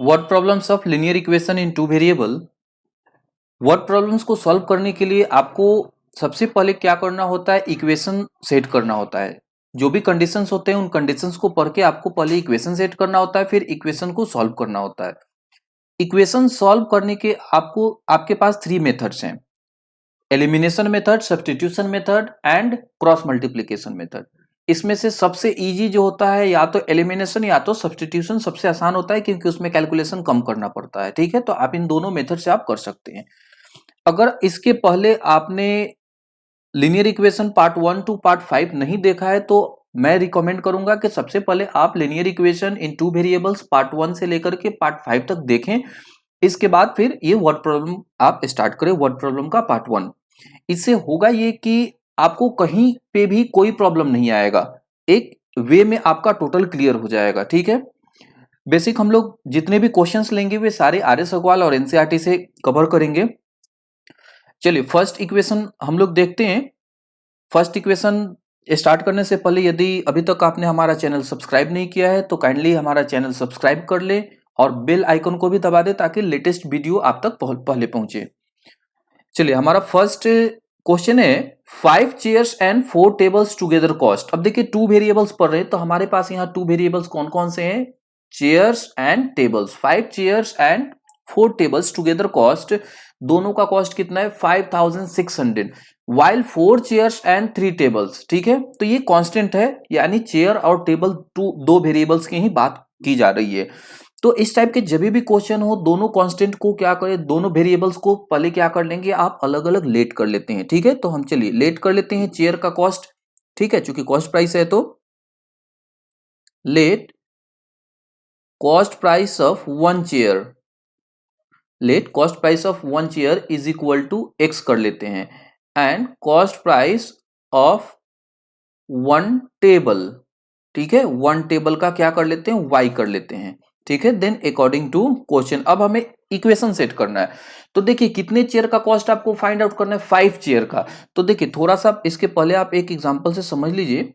Word problems of linear equation in two variable. Word problems को solve करने के लिए आपको सबसे पहले क्या करना होता है, इक्वेशन सेट करना होता है। जो भी कंडीशंस होते हैं उन कंडीशंस को पढ़ के आपको पहले इक्वेशन सेट करना होता है, फिर इक्वेशन को सॉल्व करना होता है। इक्वेशन सॉल्व करने के आपको आपके पास 3 मेथड्स हैं, elimination method, substitution method and cross multiplication method. इसमें से सबसे इजी जो होता है या तो एलिमिनेशन या तो सब्स्टिट्यूशन सबसे आसान होता है, क्योंकि उसमें कैलकुलेशन कम करना पड़ता है। ठीक है, तो आप इन दोनों मेथड से आप कर सकते हैं। अगर इसके पहले आपने linear equation part 1 to part 5 नहीं देखा है तो मैं रिकमेंड करूंगा कि सबसे पहले आप linear equation in two variables part 1 से लेकर के पार्ट 5 तक देखें। इसके बाद फिर ये वर्ड प्रॉब्लम आप स्टार्ट करें, वर्ड प्रॉब्लम का पार्ट 1। इससे होगा ये कि आपको कहीं पे भी कोई प्रॉब्लम नहीं आएगा, एक वे में आपका टोटल क्लियर हो जाएगा। ठीक है, बेसिक हम लोग जितने भी क्वेश्चंस लेंगे वे सारे आर्यस अग्रवाल और एनसीईआरटी से कवर करेंगे। चलिए फर्स्ट इक्वेशन हम लोग देखते हैं। फर्स्ट इक्वेशन स्टार्ट करने से पहले यदि अभी तक आपने हमारा चैनल सब्सक्राइब नहीं किया है तो काइंडली हमारा चैनल सब्सक्राइब कर ले और बेल आइकन को भी दबा दे ताकि लेटेस्ट वीडियो आप तक पहले पहुंचे। चलिए हमारा फर्स्ट क्वेश्चन है 5 chairs and 4 tables together cost. अब देखिए 2 वेरिएबल्स पढ़ रहे हैं तो हमारे पास यहाँ 2 वेरिएबल्स कौन कौन से हैं, chairs and tables. 5 chairs and 4 tables together cost, दोनों का कॉस्ट कितना है 5600, वाइल 4 चेयर्स एंड 3 टेबल्स। ठीक है, तो ये कांस्टेंट है, यानी चेयर और टेबल दो वेरिएबल्स की ही बात की जा रही है। तो इस टाइप के जब भी क्वेश्चन हो दोनों कांस्टेंट को क्या करें, दोनों वेरिएबल्स को पहले क्या कर लेंगे आप अलग अलग लेट कर लेते हैं। ठीक है, तो हम चलिए लेट कर लेते हैं चेयर का कॉस्ट। ठीक है, चूंकि कॉस्ट प्राइस है तो let cost price of 1 chair, let cost price of 1 chair is equal to x कर लेते हैं, and cost price of 1 table, ठीक है 1 टेबल का क्या कर लेते हैं y कर लेते हैं। ठीक है, देन अकॉर्डिंग टू क्वेश्चन अब हमें इक्वेशन सेट करना है। तो देखिए कितने चेयर का कॉस्ट आपको फाइंड आउट करना है, 5 चेयर का। तो देखिए थोड़ा सा इसके पहले आप एक एग्जांपल से समझ लीजिए।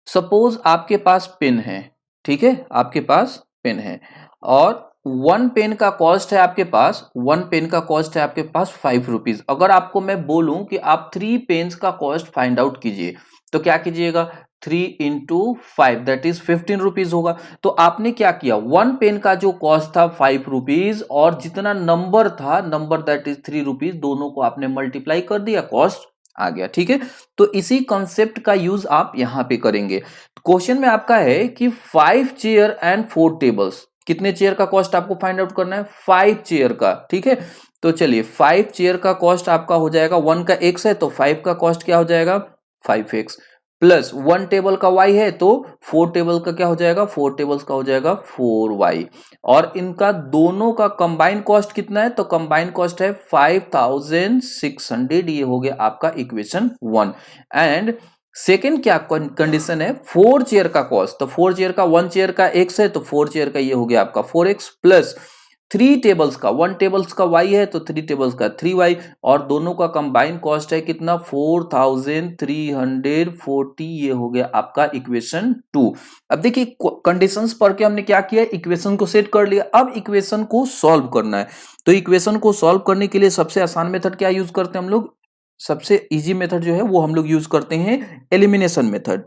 सपोज आपके पास पेन है, ठीक है आपके पास पेन है और 1 पेन का कॉस्ट है आपके पास, 1 पेन का कॉस्ट है आपके पास 5 रुपीज। अगर आपको मैं बोलूं कि आप 3 पेन्स का कॉस्ट फाइंड आउट कीजिए तो क्या कीजिएगा, 3 इंटू 5 दैट इज 15 रुपीज होगा। तो आपने क्या किया, 1 पेन का जो कॉस्ट था 5 रुपीज और जितना नंबर था नंबर दैट इज 3 रुपीज, दोनों को आपने मल्टीप्लाई कर दिया, कॉस्ट आ गया। ठीक है, तो इसी कॉन्सेप्ट का यूज आप यहां पे करेंगे। क्वेश्चन में आपका है कि 5 चेयर एंड 4 टेबल्स, कितने चेयर का कॉस्ट आपको फाइंड आउट करना है, 5 चेयर का। ठीक है, तो चलिए 5 चेयर का कॉस्ट आपका हो जाएगा, 1 का x है तो 5 का कॉस्ट क्या हो जाएगा 5x, प्लस 1 टेबल का y है तो 4 टेबल का क्या हो जाएगा, 4 टेबल्स का हो जाएगा 4y। और इनका दोनों का कंबाइन कॉस्ट कितना है, तो कंबाइन कॉस्ट है 5600, ये हो गया आपका इक्वेशन 1। एंड सेकेंड क्या कंडीशन है, 4 चेयर का कॉस्ट, तो 4 चेयर का 1 चेयर का x है तो 4 चेयर का ये हो गया आपका 4x, प्लस 3 टेबल्स का 1 टेबल्स का y है तो 3 टेबल्स का 3y, और दोनों का कंबाइन कॉस्ट है कितना 4340, ये हो गया आपका इक्वेशन 2। अब देखिए कंडीशंस पढ़ के हमने क्या किया, इक्वेशन को सेट कर लिया, अब इक्वेशन को सॉल्व करना है। तो इक्वेशन को सॉल्व करने के लिए सबसे आसान मेथड क्या यूज करते हैं हम लोग, सबसे इजी मेथड जो है वो हम लोग यूज करते हैं एलिमिनेशन मेथड।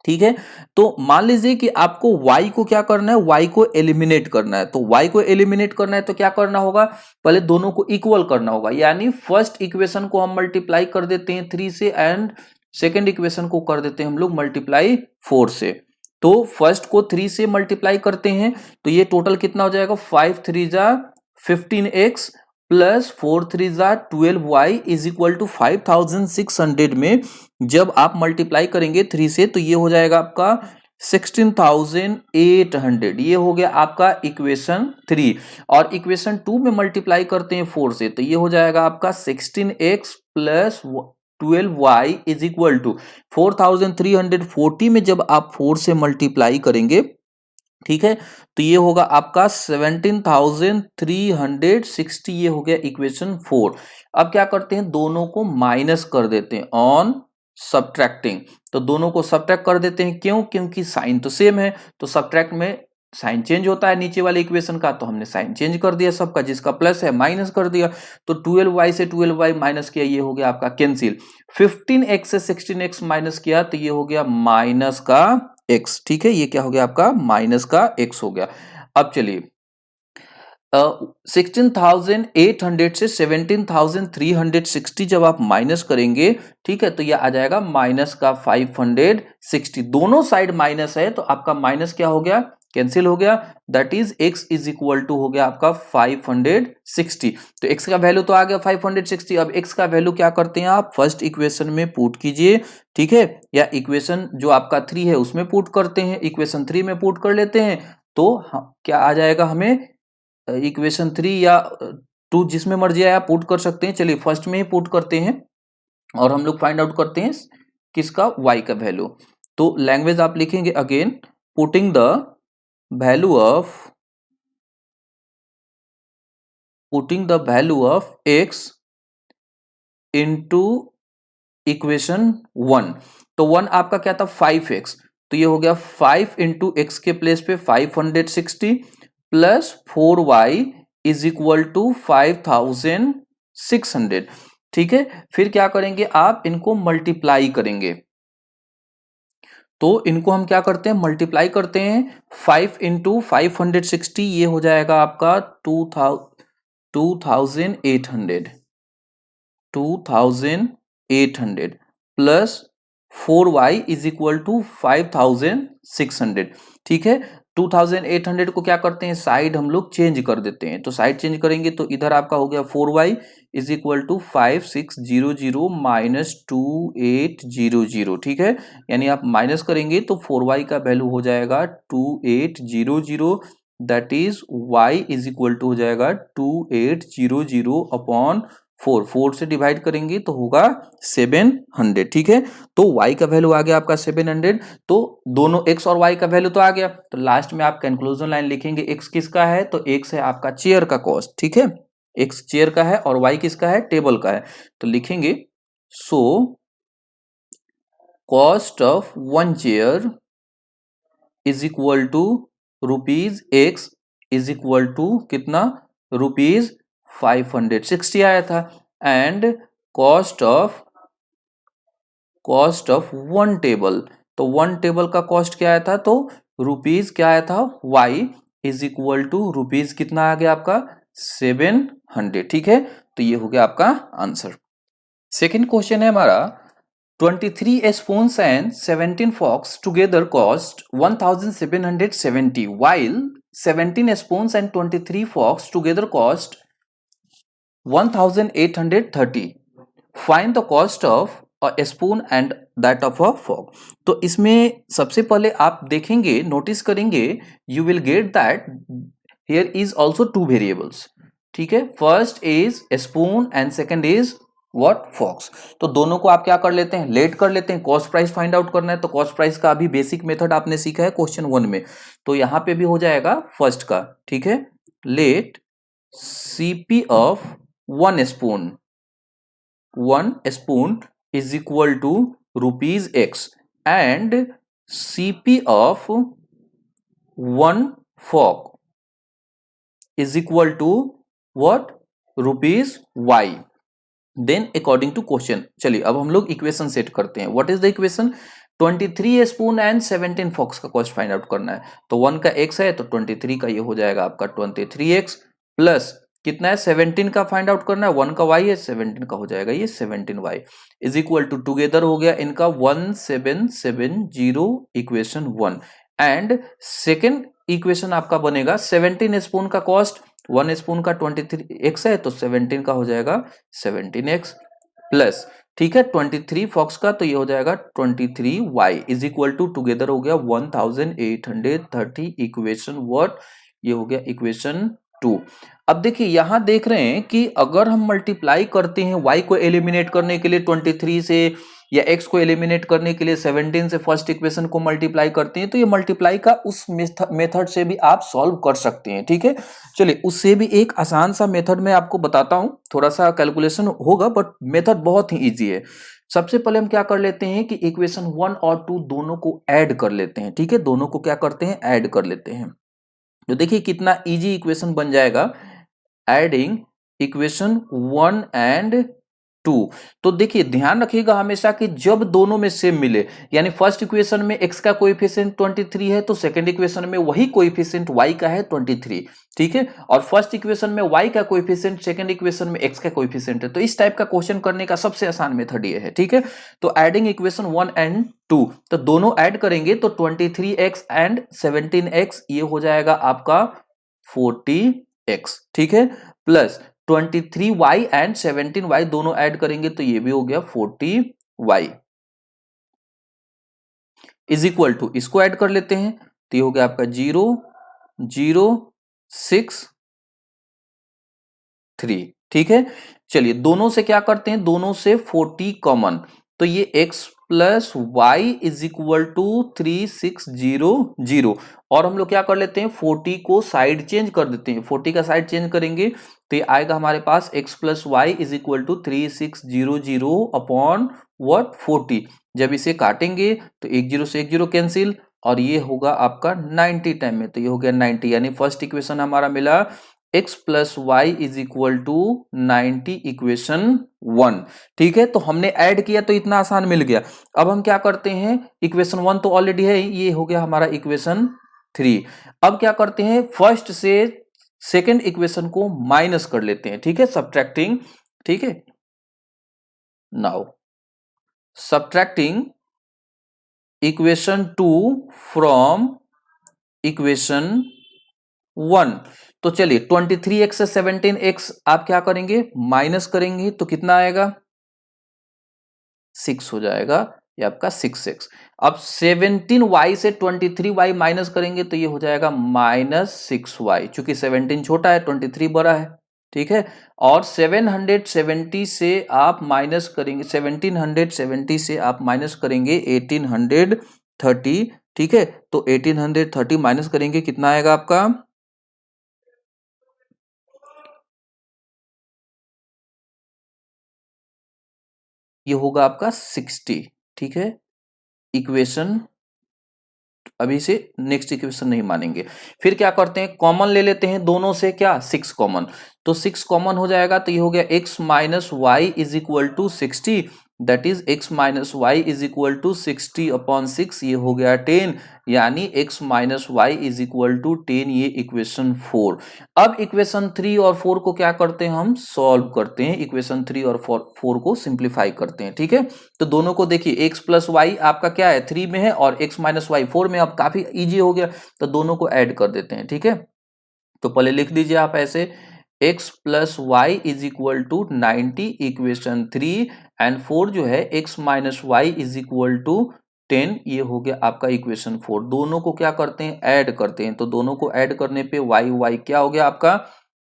ठीक है, तो मान लीजिए कि आपको y को क्या करना है, y को एलिमिनेट करना है। तो y को एलिमिनेट करना है तो क्या करना होगा, पहले दोनों को इक्वल करना होगा, यानी फर्स्ट इक्वेशन को हम मल्टीप्लाई कर देते हैं 3 से एंड सेकेंड इक्वेशन को कर देते हैं हम लोग मल्टीप्लाई 4 से। तो फर्स्ट को 3 से मल्टीप्लाई करते हैं तो ये टोटल कितना हो जाएगा, 5 3 जा 15x प्लस 4 3 जा 12y इज इक्वल टू 5600 में जब आप मल्टीप्लाई करेंगे 3 से तो ये हो जाएगा आपका 16800, ये हो गया आपका इक्वेशन 3। और इक्वेशन 2 में मल्टीप्लाई करते हैं 4 से तो ये हो जाएगा आपका 16x plus 12y is equal to 4340 में जब आप 4 से मल्टीप्लाई करेंगे, ठीक है, तो ये होगा आपका 17360, ये हो गया इक्वेशन 4। अब क्या करते हैं, दोनों को माइनस कर देते हैं ऑन सब्ट्रैक्टिंग, तो दोनों को सब्ट्रैक्ट कर देते हैं, क्यों, क्योंकि साइन तो सेम है, तो सब्ट्रैक्ट में साइन चेंज होता है नीचे वाले इक्वेशन का, तो हमने साइन चेंज कर दिया सबका, जिसका प्लस है माइनस कर दिया, तो 12y से 12y माइनस किया, ये हो गया आपका कैंसिल। 15x से 16x माइनस किया तो ये हो गया माइनस का x, ठीक है, ये क्या हो गया आपका माइनस का x हो गया। अब चलिए 16,800 से 17,360 जब आप माइनस करेंगे, ठीक है, तो ये आ जाएगा माइनस का 560। दोनों साइड माइनस है तो आपका माइनस क्या हो गया, कैंसिल हो गया, that is x is equal to हो गया आपका 560। तो x का वैल्यू तो आ गया 560। अब x का वैल्यू क्या करते हैं आप, फर्स्ट इक्वेशन में पुट कीजिए, ठीक है, या इक्वेशन जो आपका 3 है उसमें पुट करते हैं, इक्वेशन 3 में पुट कर लेते हैं, तो क्या आ जाएगा हमें इक्वेशन 3 या 2 जिसमें मर्जी आया पुट कर सकते हैं। चलिए फर्स्ट में ही पुट करते हैं और हम लोग फाइंड आउट करते हैं किसका, y का वैल्यू। तो लैंग्वेज आप लिखेंगे again, putting the value of x into equation 1। तो 1 आपका क्या था 5x, तो ये हो गया 5 इंटू एक्स के प्लेस पे 560 plus 4y is equal to 5600, ठीक है। फिर क्या करेंगे आप, इनको मल्टीप्लाई करेंगे, तो इनको हम क्या करते हैं, मल्टीप्लाई करते हैं। 5 इंटू 560 ये हो जाएगा आपका 2800 plus 4y is equal to 5600, ठीक है। 2800 को क्या करते हैं, साइड हम लोग चेंज कर देते हैं, तो साइड चेंज करेंगे तो इधर आपका हो गया 4y is equal to 5600 minus 2800, ठीक है, यानी आप माइनस करेंगे तो 4y का वैल्यू हो जाएगा 2800, that is y is equal to हो जाएगा 2800 अपॉन 4 से डिवाइड करेंगे तो होगा 700, ठीक है। तो y का वैल्यू आ गया आपका 700। तो दोनों x और y का वैल्यू तो आ गया, तो लास्ट में आप कंक्लूजन लाइन लिखेंगे, x किसका है, तो x है आपका चेयर का कॉस्ट, ठीक है, x चेयर का है और y किसका है, टेबल का है। तो लिखेंगे so cost of 1 chair is equal to rupees x is equal to कितना, रुपीज 560 आया था, एंड कॉस्ट ऑफ 1 टेबल, तो 1 टेबल का कॉस्ट क्या आया था, तो रुपीज क्या आया था, y is equal to rupees कितना आ गया आपका 700, ठीक है। तो ये हो गया आपका आंसर। सेकेंड क्वेश्चन है हमारा 23 spoons and 17 forks together cost 1770 while 17 spoons and 23 forks together cost 1830. Find the cost of a spoon and that of a fork. तो इसमें सबसे पहले आप देखेंगे, नोटिस करेंगे, you will get that here is also 2 variables, ठीक है। First is spoon and second is what, forks. तो दोनों को आप क्या कर लेते हैं, लेट कर लेते हैं, कॉस्ट प्राइस फाइंड आउट करना है, तो कॉस्ट प्राइस का अभी बेसिक मेथड आपने सीखा है क्वेश्चन 1 में, तो यहां पे भी हो जाएगा फर्स्ट का, ठीक है। Let CP of 1 spoon is equal to rupees x and CP of 1 fork is equal to what, rupees y। Then according to question, चलिए अब हम लोग इक्वेशन सेट करते हैं। What is the equation, 23 spoon and 17 forks का cost find out करना है, तो 1 का x है तो 23 का ये हो जाएगा आपका 23x प्लस कितना है 17 का फाइंड आउट करना है, 1 का y है, 17 का हो जाएगा ये 17y is equal to, together हो गया इनका 1770 इक्वेशन 1, एंड सेकेंड इक्वेशन आपका बनेगा 17 स्पून का कॉस्ट, 1 स्पून का 23x है तो 17 का हो जाएगा 17x प्लस, ठीक है, 23 फॉक्स का तो ये हो जाएगा 23y is equal to, together हो गया 1830 इक्वेशन व्हाट, ये हो गया इक्वेशन 2। अब देखिए यहां देख रहे हैं कि अगर हम मल्टीप्लाई करते हैं y को एलिमिनेट करने के लिए 23 से, या x को एलिमिनेट करने के लिए 17 से फर्स्ट इक्वेशन को मल्टीप्लाई करते हैं, तो ये मल्टीप्लाई का उस मेथड से भी आप सॉल्व कर सकते हैं, ठीक है। चलिए उससे भी एक आसान सा मेथड मैं आपको बताता हूं, थोड़ा सा कैलकुलेशन होगा बट मेथड बहुत ही इजी है। सबसे पहले हम क्या कर लेते हैं कि इक्वेशन 1 और 2 दोनों को ऐड कर लेते हैं, ठीक है, दोनों को क्या करते हैं, ऐड कर लेते हैं। तो देखिए कितना इजी इक्वेशन बन जाएगा, एडिंग इक्वेशन 1 एंड 2। तो देखिए ध्यान रखिएगा हमेशा कि जब दोनों में सेम मिले, यानी फर्स्ट इक्वेशन में x का कोएफिशिएंट 23 है तो सेकंड इक्वेशन में वही कोएफिशिएंट y का है 23, ठीक है। और फर्स्ट इक्वेशन में y का कोएफिशिएंट सेकंड इक्वेशन में x का कोएफिशिएंट है। तो इस टाइप का क्वेश्चन करने का सबसे आसान मेथड ये है, ठीक है। तो एडिंग इक्वेशन 1 एंड 2, तो दोनों ऐड करेंगे तो 23x एंड 17x ये हो जाएगा आपका 40x, ठीक है। प्लस 23y एंड 17y दोनों ऐड करेंगे तो ये भी हो गया 40y, इज इक्वल टू, इसको ऐड कर लेते हैं तो ये हो गया आपका 0 0 6 3, ठीक है। चलिए दोनों से क्या करते हैं, दोनों से 40 कॉमन, तो ये x plus y is equal to 3600, और हम लोग क्या कर लेते हैं 40 को साइड चेंज कर देते हैं, 40 का साइड चेंज करेंगे तो ये आएगा हमारे पास x plus y is equal to 3600 upon what 40। जब इसे काटेंगे तो एक जीरो से एक जीरो कैंसिल, और ये होगा आपका 90 टाइम में, तो ये हो गया 90, यानी फर्स्ट इक्वेशन हमारा मिला x plus y is equal to 90 equation 1, ठीक है। तो हमने ऐड किया तो इतना आसान मिल गया। अब हम क्या करते हैं, इक्वेशन 1 तो ऑलरेडी है, ये हो गया हमारा इक्वेशन 3। अब क्या करते हैं, फर्स्ट से सेकंड इक्वेशन को माइनस कर लेते हैं, ठीक है, सब्ट्रैक्टिंग, ठीक है। Now subtracting equation 2 from equation 1, तो चलिए 23x से 17x आप क्या करेंगे, माइनस करेंगे तो कितना आएगा 6 हो जाएगा, ये आपका 6x। अब 17y से 23y माइनस करेंगे तो ये हो जाएगा -6y, चूंकि 17 छोटा है 23 बड़ा है, ठीक है। और 770 से आप माइनस करेंगे, 1770 से आप माइनस करेंगे 1830, ठीक है। तो 1830 माइनस करेंगे कितना आएगा आपका, ये होगा आपका 60, ठीक है। इक्वेशन, अभी से नेक्स्ट इक्वेशन नहीं मानेंगे। फिर क्या करते हैं, कॉमन ले लेते हैं दोनों से, क्या 6 कॉमन, तो 6 कॉमन हो जाएगा तो ये हो गया x minus y is equal to 60, that is x minus y is equal to 60 upon 6, ये हो गया 10, यानी x minus y is equal to 10, ये इक्वेशन 4। अब इक्वेशन 3 और 4 को क्या करते हैं, हम सॉल्व करते हैं, इक्वेशन 3 और 4 को सिंप्लीफाई करते हैं, ठीक है। तो दोनों को देखिए, x प्लस वाई आपका क्या है 3 में है और x माइनस वाई 4 में, अब काफी इजी हो गया, तो दोनों को ऐड कर देते हैं, ठीक है। तो पहले लिख दीजिए आप ऐसे, x plus y is equal to 90 equation 3 and 4 जो है x minus y is equal to 10, ये हो गया आपका इक्वेशन 4। दोनों को क्या करते हैं, ऐड करते हैं, तो दोनों को ऐड करने पे y y क्या हो गया आपका,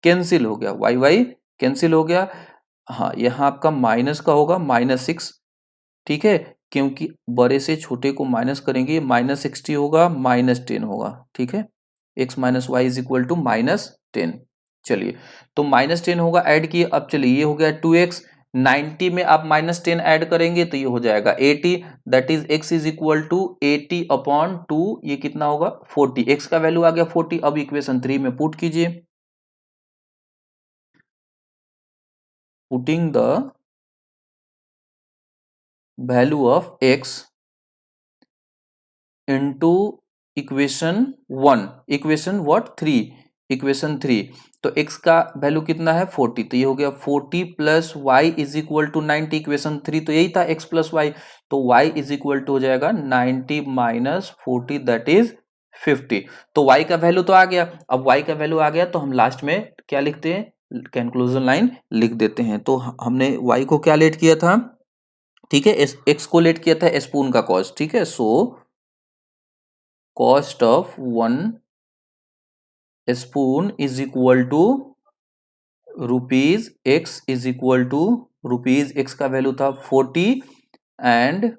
कैंसिल हो गया, y y कैंसिल हो गया। हाँ, यहाँ आपका माइनस का होगा -6, ठीक है, क्योंकि बड़े से छोटे को माइनस करेंगे, -60 होगा, -10 होगा, ठीक है। x minus y is equal to -10, चलिए तो -10 होगा, ऐड किए। अब चलिए ये हो गया 2x, 90 में आप -10 ऐड करेंगे तो ये हो जाएगा 80, that is x is equal to 80 upon 2, ये कितना होगा 40, x का वैल्यू आ गया 40। अब इक्वेशन 3 में पुट कीजिए, putting the value of x into equation 1, equation what 3, equation 3, तो x का वैल्यू कितना है 40, तो ये हो गया 40 plus y is equal to 90, equation 3 तो यही था x प्लस वाई, तो y इज इक्वल टू हो जाएगा 90 माइनस 40, दैट इज 50। तो y का वैल्यू तो आ गया, अब y का वैल्यू आ गया तो हम लास्ट में क्या लिखते हैं, कंक्लूजन लाइन लिख देते हैं। तो हमने y को क्या लेट किया था, ठीक है, x को लेट किया था स्पून का कॉस्ट, ठीक है। So cost of 1 spoon is equal to rupees x is equal to rupees, x का वैल्यू था 40 and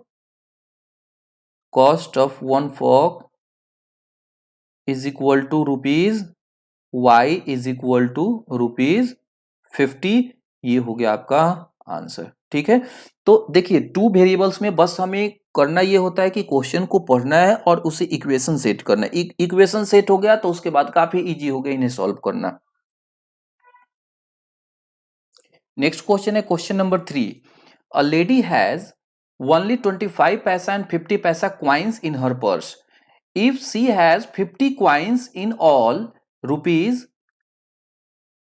cost of 1 fork is equal to rupees, y is equal to rupees 50, ये हो गया आपका आंसर, ठीक है। तो देखिए 2 वेरिएबल्स में बस हमें करना ये होता है कि क्वेश्चन को पढ़ना है और उसे इक्वेशन सेट करना है। इक्वेशन सेट हो गया तो उसके बाद काफी इजी हो गया इन्हें सॉल्व करना। नेक्स्ट क्वेश्चन है question number 3। A lady has only 25 पैसा एंड 50 पैसा coins in her purse. If she has 50 coins in all rupees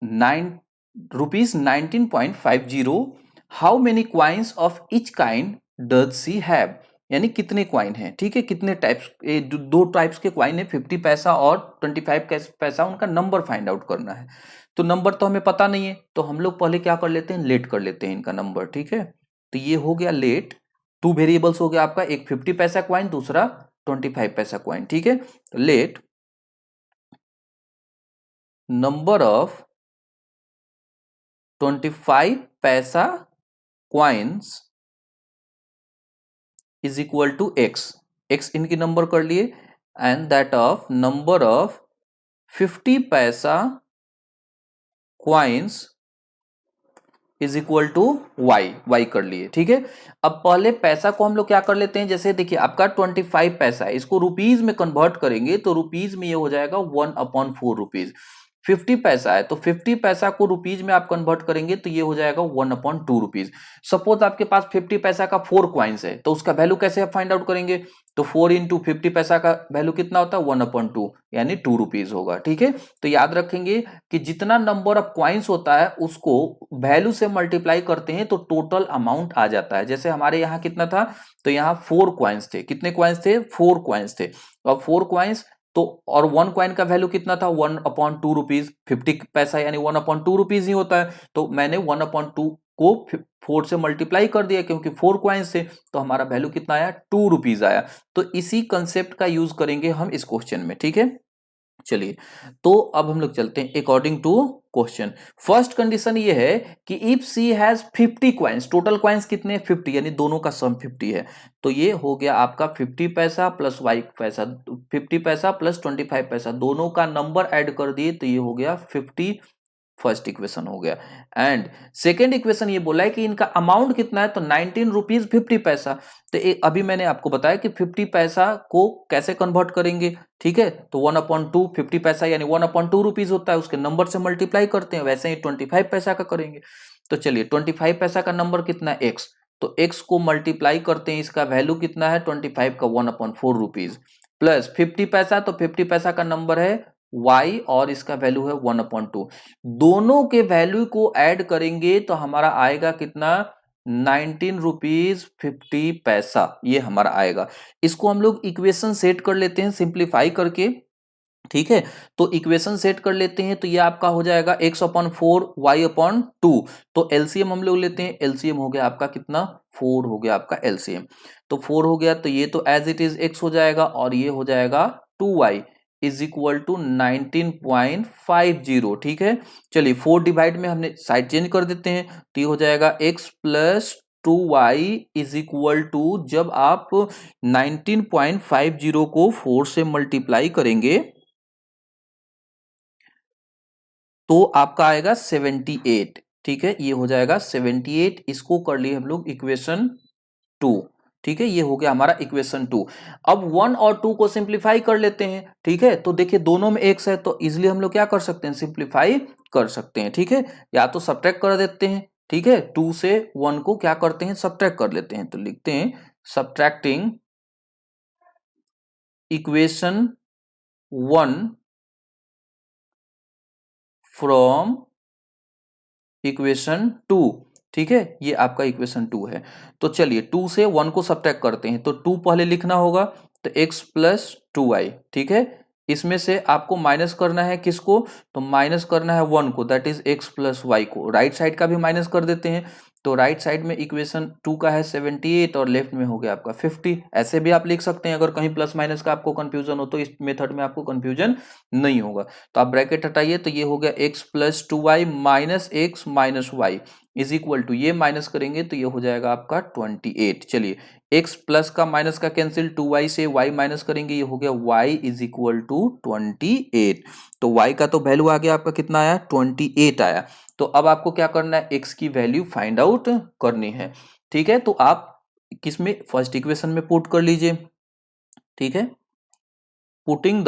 19.50, how many coins of each kind does she have. यानी कितने coin है, ठीक है, कितने टाइप्स, दो टाइप्स के क्वाइन है, 50 पैसा और 25 पैसा, उनका नंबर फाइंड आउट करना है। तो नंबर तो हमें पता नहीं है, तो हम लोग पहले क्या कर लेते हैं, लेट कर लेते हैं इनका नंबर, ठीक है। तो ये हो गया लेट, टू वेरिएबल्स हो गया आपका, एक 50 पैसा क्वाइन, दूसरा 25 पैसा क्वाइन, ठीक है। तो लेट नंबर ऑफ 25 पैसा coins is equal to x. X इनकी नंबर कर लिए, and that of number of 50 पैसा coins is equal to y, y कर लिए, ठीक है। अब पहले पैसा को हम लोग क्या कर लेते हैं, जैसे देखिए आपका 25 पैसा है, इसको रुपीज में कन्वर्ट करेंगे तो रुपीज में ये हो जाएगा 1/4 रुपीज। 50 पैसा है तो 50 पैसा को रुपीज में आप कन्वर्ट करेंगे तो ये हो जाएगा 1/2 रुपीज। सपोज आपके पास 50 पैसा का 4 क्वाइंस है, तो उसका वैल्यू कैसे आप फाइंड आउट करेंगे, तो 4 इंटू 50 पैसा का वैल्यू कितना होता है, 1/2, यानी 2 रुपीज होगा, ठीक है। तो याद रखेंगे कि जितना नंबर ऑफ क्वाइंस होता है उसको वैल्यू से मल्टीप्लाई करते हैं तो टोटल अमाउंट आ जाता है। जैसे हमारे यहाँ कितना था, तो यहाँ 4 क्वाइंस थे, कितने क्वाइंस थे, 4 क्वाइंस थे, और 4 क्वाइंस तो, और 1 क्वाइन का वैल्यू कितना था, 1/2 रुपीज। 50 पैसा यानी 1/2 रुपीज ही होता है, तो मैंने 1/2 को 4 से मल्टीप्लाई कर दिया, क्योंकि 4 क्वाइंस थे, तो हमारा वैल्यू कितना आया, 2 रुपीज आया। तो इसी कंसेप्ट का यूज करेंगे हम इस क्वेश्चन में, ठीक है। चलिए, तो अब हम लोग चलते हैं according to question. First condition ये है कि if she has 50 coins, total coins कितने, 50, यानी दोनों का सम 50 है। तो ये हो गया आपका 50 पैसा प्लस वाई पैसा, 50 पैसा प्लस 25 पैसा, दोनों का नंबर ऐड कर दिए तो ये हो गया 50। फर्स्ट इक्वेशन हो गया। एंड सेकेंड इक्वेशन ये बोला है कि इनका अमाउंट कितना है, तो 19 रुपीज 50 पैसा। तो अभी मैंने आपको बताया कि 50 पैसा को कैसे कन्वर्ट करेंगे, ठीक है। तो 1/2, 50 पैसा यानी 1/2 रुपीज होता है, उसके नंबर से मल्टीप्लाई करते हैं, वैसे ही 25 पैसा का करेंगे। तो चलिए 25 पैसा का नंबर कितना है, एक्स, तो एक्स को मल्टीप्लाई करते हैं, इसका वैल्यू कितना है 25 का 1/4 रुपीज, प्लस 50 पैसा, तो 50 पैसा का नंबर है y और इसका वैल्यू है 1/2। दोनों के वैल्यू को ऐड करेंगे तो हमारा आएगा कितना, 19 रुपीज 50 पैसा, ये हमारा आएगा। इसको हम लोग इक्वेशन सेट कर लेते हैं सिंप्लीफाई करके, ठीक है। तो इक्वेशन सेट कर लेते हैं, तो ये आपका हो जाएगा x/4 y/2। तो एलसीएम हम लोग लेते हैं, एलसीएम हो गया आपका कितना, 4 हो गया आपका एलसीएम। तो 4 हो गया, तो ये तो एज इट इज x हो जाएगा, और ये हो जाएगा 2y इज इक्वल टू 19.50, ठीक है। चलिए 4 डिवाइड में हमने साइड चेंज कर देते हैं, तो ये हो जाएगा x plus 2y is equal to, जब आप 19.50 को 4 से मल्टीप्लाई करेंगे तो आपका आएगा 78, ठीक है। ये हो जाएगा 78, इसको कर लिए हम लोग इक्वेशन 2, ठीक है। ये हो गया हमारा इक्वेशन 2। अब 1 और 2 को सिंप्लीफाई कर लेते हैं, ठीक है। तो देखिए दोनों में x है, तो इजिली हम लोग क्या कर सकते हैं, सिंप्लीफाई कर सकते हैं, ठीक है। या तो सब्ट्रैक्ट कर देते हैं, ठीक है, 2 से 1 को क्या करते हैं, सब्ट्रैक्ट कर लेते हैं। तो लिखते हैं सब्ट्रैक्टिंग इक्वेशन 1 फ्रॉम इक्वेशन 2, ठीक है। ये आपका इक्वेशन 2 है। तो चलिए 2 से 1 को सब्ट्रैक्ट करते हैं, तो 2 पहले लिखना होगा, तो x प्लस 2y, ठीक है। इसमें से आपको माइनस करना है किसको, तो माइनस करना है 1 को, that is x plus y को। राइट साइड का भी माइनस कर देते हैं, तो राइट साइड में इक्वेशन 2 का है 78 और लेफ्ट में हो गया आपका 50। ऐसे भी आप लिख सकते हैं, अगर कहीं प्लस माइनस का आपको कंफ्यूजन हो तो इस मेथड में आपको कंफ्यूजन नहीं होगा। तो आप ब्रैकेट हटाइए, तो ये हो गया x plus 2y minus x minus y is equal to, ये माइनस करेंगे तो ये हो जाएगा आपका 28। चलिए x प्लस का माइनस का कैंसिल, 2y से y माइनस करेंगे, ये हो गया y इज इक्वल टू 28। तो y का तो वैल्यू आ गया आपका कितना आया, 28 आया। तो अब आपको क्या करना है, x की वैल्यू फाइंड आउट करनी है, ठीक है। तो आप किसमें, फर्स्ट इक्वेशन में पुट कर लीजिए, ठीक है। Putting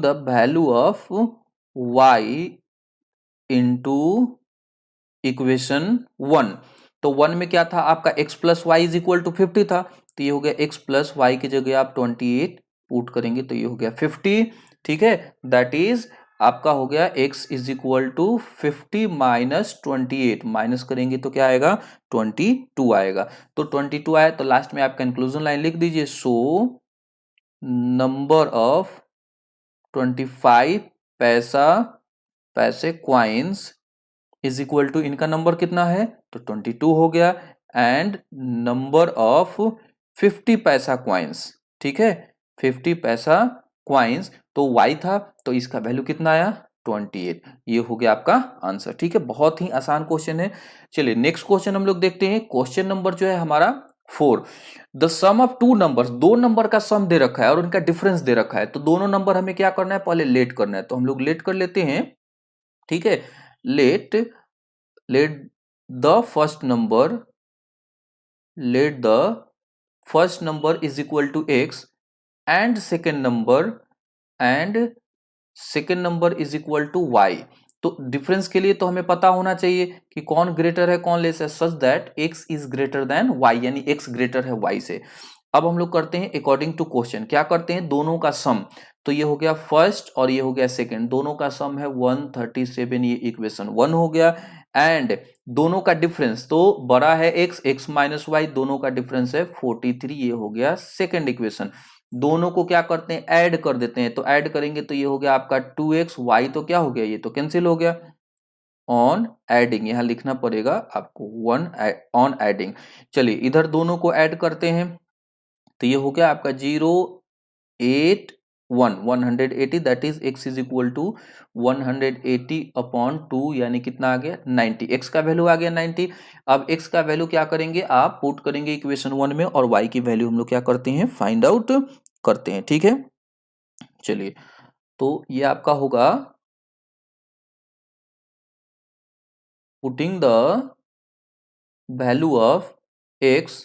the value of y into equation 1। तो 1 में क्या था आपका x plus y is equal to 50 था, तो ये हो गया x प्लस वाई की जगह आप 28 पुट करेंगे तो ये हो गया 50, ठीक है। दैट इज आपका हो गया x is equal to 50 minus 28, minus करेंगे तो क्या आएगा 22 आएगा। तो 22 आया तो लास्ट में आप कंक्लूजन लाइन लिख दीजिए, सो नंबर ऑफ 25 पैसे क्वाइंस इज इक्वल टू, इनका नंबर कितना है तो 22 हो गया, एंड नंबर ऑफ 50 पैसा क्वाइंस, ठीक है, 50 पैसा क्वाइंस तो y था, तो इसका वैल्यू कितना आया 28। ये हो गया आपका आंसर, ठीक है। बहुत ही आसान क्वेश्चन है। चलिए नेक्स्ट क्वेश्चन हम लोग देखते हैं। क्वेश्चन नंबर जो है हमारा 4, the sum of two numbers, दो नंबर का सम दे रखा है और उनका डिफरेंस दे रखा है, तो दोनों नंबर हमें क्या करना है, पहले लेट करना है, तो हम लोग लेट कर लेते हैं, ठीक है। Let the first number let the first number is equal to x and second number is equal to y। तो डिफरेंस के लिए तो हमें पता होना चाहिए कि कौन ग्रेटर है कौन लेस है, सच that x is greater than y, यानी x ग्रेटर है y से। अब हम लोग करते हैं अकॉर्डिंग टू क्वेश्चन, क्या करते हैं, दोनों का सम, तो ये हो गया फर्स्ट और ये हो गया सेकंड, दोनों का सम है 137, ये इक्वेशन 1 हो गया। एंड दोनों का डिफरेंस तो बड़ा है x माइनस वाई, दोनों का डिफरेंस है 43, ये हो गया सेकंड इक्वेशन। दोनों को क्या करते हैं, ऐड कर देते हैं, तो ऐड करेंगे तो ये हो गया आपका 2x, y तो क्या हो गया, ये तो कैंसिल हो गया। ऑन एडिंग यहां लिखना पड़ेगा आपको, ऑन एडिंग। चलिए इधर दोनों को ऐड करते हैं, तो ये हो गया आपका 180, that is x is equal to 180 upon 2, यानी कितना आ गया 90, x का वैल्यू आ गया 90। अब x का वैल्यू क्या करेंगे, आप पुट करेंगे इक्वेशन 1 में, और y की वैल्यू हम लोग क्या करते हैं, फाइंड आउट करते हैं, ठीक है। चलिए तो ये आपका होगा putting the value of x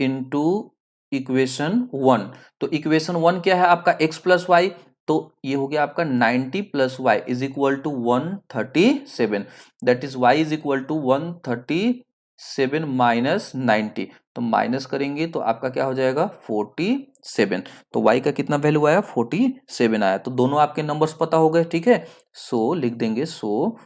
into equation 1। तो इक्वेशन 1 क्या है आपका, x प्लस वाई, तो ये हो गया आपका 90 plus y is equal to 137, that is y is equal to 137 minus 90, तो माइनस करेंगे तो आपका क्या हो जाएगा 47, तो y का कितना वैल्यू आया 47 आया। तो दोनों आपके नंबर्स पता हो गए, ठीक है। सो लिख देंगे, सो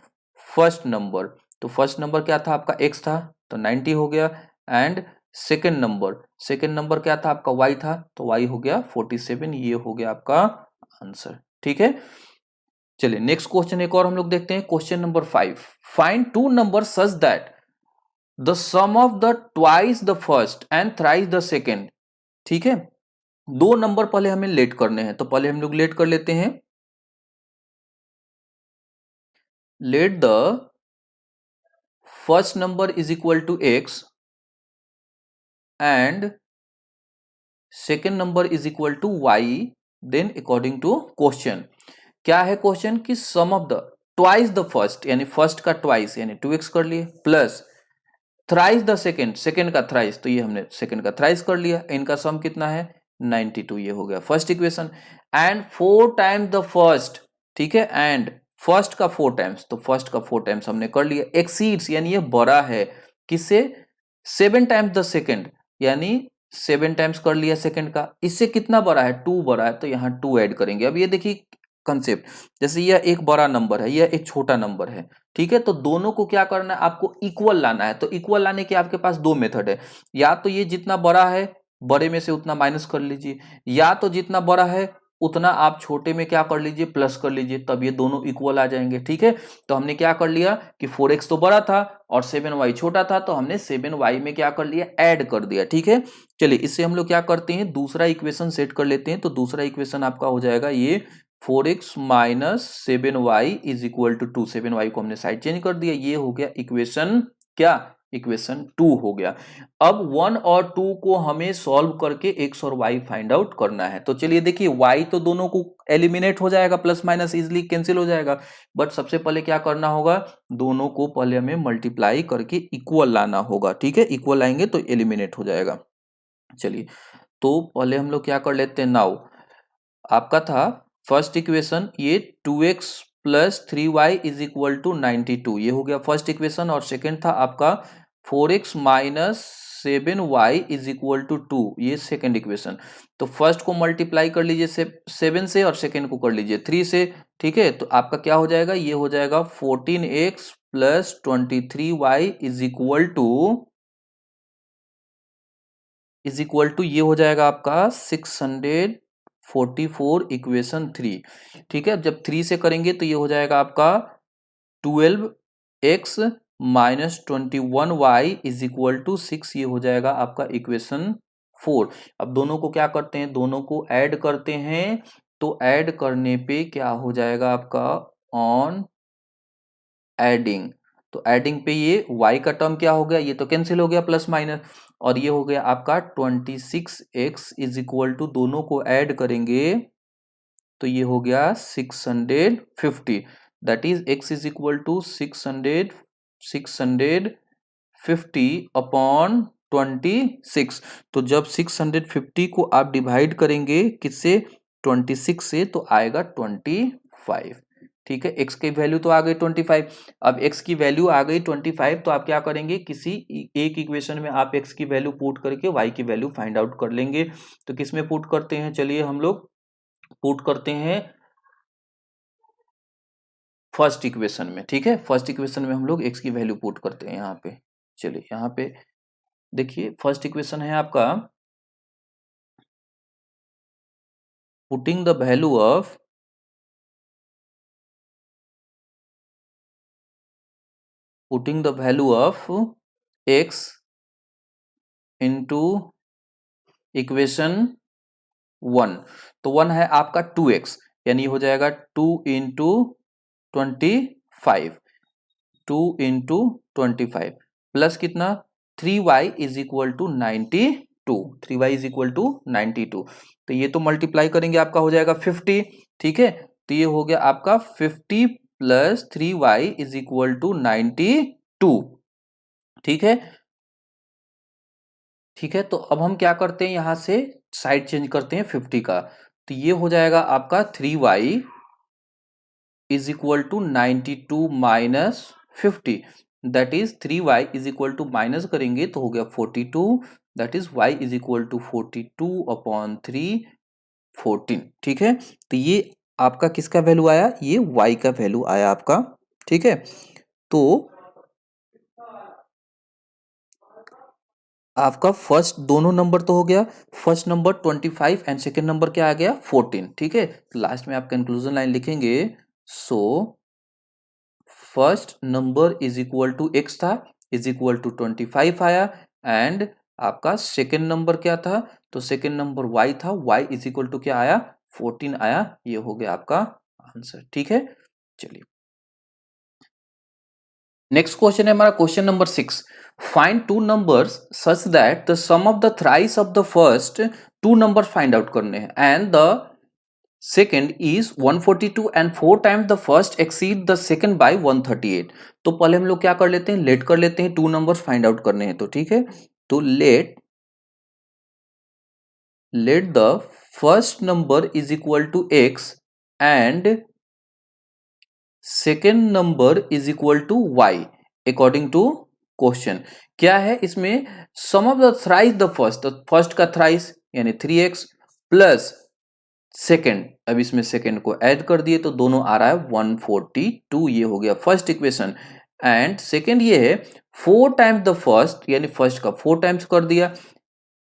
फर्स्ट नंबर, तो फर्स्ट नंबर क्या था आपका x था, तो 90 हो गया, एंड सेकेंड नंबर क्या था आपका y था, तो y हो गया 47, ये हो गया आपका आंसर, ठीक है। चलिए नेक्स्ट क्वेश्चन एक और हम लोग देखते हैं, question number 5, find two number such that the sum of the twice the first and thrice the second, ठीक है। दो नंबर पहले हमें लेट करने हैं, तो पहले हम लोग लेट कर लेते हैं, let the first number is equal to x and second number is equal to y, then according to question, क्या है क्वेश्चन कि sum of the twice the first, यानी फर्स्ट का ट्वाइस यानी 2x कर लिए, plus thrice the second, second का thrice, तो ये हमने सेकेंड का थ्राइस कर लिया, इनका सम कितना है 92, ये हो गया first equation. And 4 times the first, ठीक है, एंड फर्स्ट का 4 टाइम्स, तो फर्स्ट का 4 टाइम्स हमने कर लिया, एक्सीड्स यानी ये बड़ा है किससे, 7 टाइम्स द सेकेंड, यानी 7 टाइम्स कर लिया सेकेंड का, इससे कितना बड़ा है 2 बड़ा है, तो यहाँ 2 ऐड करेंगे। अब ये देखिए कंसेप्ट, जैसे यह एक बड़ा नंबर है, यह एक छोटा नंबर है, ठीक है, तो दोनों को क्या करना है आपको इक्वल लाना है। तो इक्वल लाने के आपके पास दो मेथड है, या तो ये जितना बड़ा है बड़े में से उतना माइनस कर लीजिए, या तो जितना बड़ा है उतना आप छोटे में क्या कर लीजिए प्लस कर लीजिए, तब ये दोनों इक्वल आ जाएंगे, ठीक है। तो हमने क्या कर लिया कि 4x तो बड़ा था और 7y छोटा था, तो हमने 7y में क्या कर लिया ऐड कर दिया, ठीक है। चलिए इससे हम लोग क्या करते हैं, दूसरा इक्वेशन सेट कर लेते हैं। तो दूसरा इक्वेशन आपका हो जाएगा ये 4x minus 7y is equal to 2, 7y को हमने साइड चेंज कर दिया, ये हो गया इक्वेशन क्या, इक्वेशन 2 हो गया। अब 1 और 2 को हमें सॉल्व करके x और y फाइंड आउट करना है। तो चलिए देखिए, y तो दोनों को एलिमिनेट हो जाएगा, प्लस माइनस इजिली कैंसिल हो जाएगा, बट सबसे पहले क्या करना होगा, दोनों को पहले हमें मल्टीप्लाई करके इक्वल लाना होगा। ठीक है, इक्वल लाएंगे तो एलिमिनेट हो जाएगा। चलिए, तो पहले हम लोग क्या कर लेते हैं, नाउ आपका था फर्स्ट इक्वेशन, ये 2x plus 3y is equal to 92, ये हो गया फर्स्ट इक्वेशन। और सेकेंड था आपका 4x minus 7y is equal to 2, ये सेकेंड इक्वेशन। तो फर्स्ट को मल्टीप्लाई कर लीजिए 7 से और सेकेंड को कर लीजिए 3 से। ठीक है, तो आपका क्या हो जाएगा, ये हो जाएगा 14x plus 23y is equal to ये हो जाएगा आपका 644 इक्वेशन 3। ठीक है, जब 3 से करेंगे तो ये हो जाएगा आपका 12x minus 21y is equal to 6, ये हो जाएगा आपका इक्वेशन 4। अब दोनों को क्या करते हैं, दोनों को ऐड करते हैं, तो ऐड करने पे क्या हो जाएगा आपका, ऑन एडिंग, तो एडिंग पे ये y का टर्म क्या हो गया, ये तो कैंसिल हो गया प्लस माइनस, और ये हो गया आपका 26x इज इक्वल टू, दोनों को ऐड करेंगे तो ये हो गया 650, that is x is equal to 650 upon 26। तो जब 650 को आप डिवाइड करेंगे किससे, 26 से, तो आएगा 25। ठीक है, x की वैल्यू तो आ गई 25। अब x की वैल्यू आ गई 25, तो आप क्या करेंगे, किसी एक इक्वेशन में आप x की वैल्यू पुट करके y की वैल्यू फाइंड आउट कर लेंगे। तो किस में पुट करते हैं, चलिए हम लोग पुट करते हैं फर्स्ट इक्वेशन में। ठीक है, फर्स्ट इक्वेशन में हम लोग x की वैल्यू पुट करते हैं यहाँ पे। चलिए यहाँ पे देखिए, फर्स्ट इक्वेशन है आपका, putting the value of x into equation 1। तो 1 है आपका 2x, यानी हो जाएगा 2 इंटू 25, 2 इंटू 25 प्लस कितना, 3y is equal to 92, 3y is equal to 92। तो ये तो मल्टीप्लाई करेंगे आपका हो जाएगा 50। ठीक है, तो ये हो गया आपका 50 plus 3y is equal to 92। ठीक है, ठीक है, तो अब हम क्या करते हैं, यहां से साइड चेंज करते हैं 50 का, तो ये हो जाएगा आपका 3y is equal to 92 minus 50, that is 3y is equal to minus करेंगे तो हो गया 42, that is y is equal to 42 upon 3, 14। ठीक है, तो ये आपका किसका वैल्यू आया, ये y का वैल्यू आया आपका। ठीक है, तो आपका फर्स्ट दोनों नंबर तो हो गया, first number 25 and second number क्या आ गया 14। ठीक है, लास्ट में आप कंक्लूजन लाइन लिखेंगे, so first number is equal to x था, इज इक्वल टू 25 आया, एंड आपका सेकेंड नंबर क्या था, तो सेकेंड नंबर y था, y इज इक्वल टू क्या आया 14 आया, ये हो गया आपका आंसर। ठीक है, चलिए नेक्स्ट क्वेश्चन है हमारा question number 6, find two numbers such that the sum of the thrice of the first two number find out करने हैं and the second is 142 and 4 times the first exceed the second by 138। तो पहले हम लोग क्या कर लेते हैं, लेट कर लेते हैं, टू नंबर्स फाइंड आउट करने हैं। तो ठीक है, तो let the first number is equal to x and second number is equal to y according to question. क्या है इसमें, sum of the thrice the first, तो फर्स्ट का थ्राइस यानी 3x प्लस सेकेंड, अब इसमें सेकेंड को ऐड कर दिए तो दोनों आ रहा है 142, ये हो गया फर्स्ट इक्वेशन। एंड सेकेंड ये है 4 टाइम्स द फर्स्ट, यानी फर्स्ट का 4 टाइम्स कर दिया,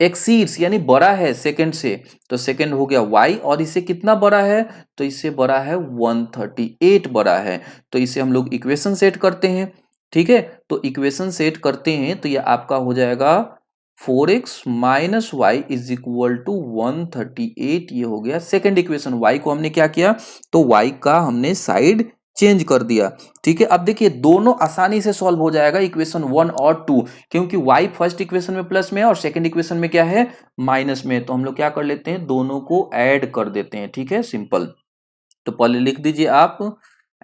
एक्सीड्स यानी बड़ा है सेकेंड से, तो सेकेंड हो गया y, और इससे कितना बड़ा है, तो इससे बड़ा है 138 बड़ा है, तो इसे हम लोग इक्वेशन सेट करते हैं। ठीक है, तो इक्वेशन सेट करते हैं तो ये आपका हो जाएगा 4x minus y is equal to 138, ये हो गया सेकेंड इक्वेशन। y को हमने क्या किया, तो y का हमने साइड चेंज कर दिया। ठीक है, अब देखिए दोनों आसानी से सॉल्व हो जाएगा, इक्वेशन 1 और 2, क्योंकि y फर्स्ट इक्वेशन में प्लस में है और सेकंड इक्वेशन में क्या है, माइनस में। तो हम लोग क्या कर लेते हैं, दोनों को ऐड कर देते हैं। ठीक है, सिंपल। तो पहले लिख दीजिए आप,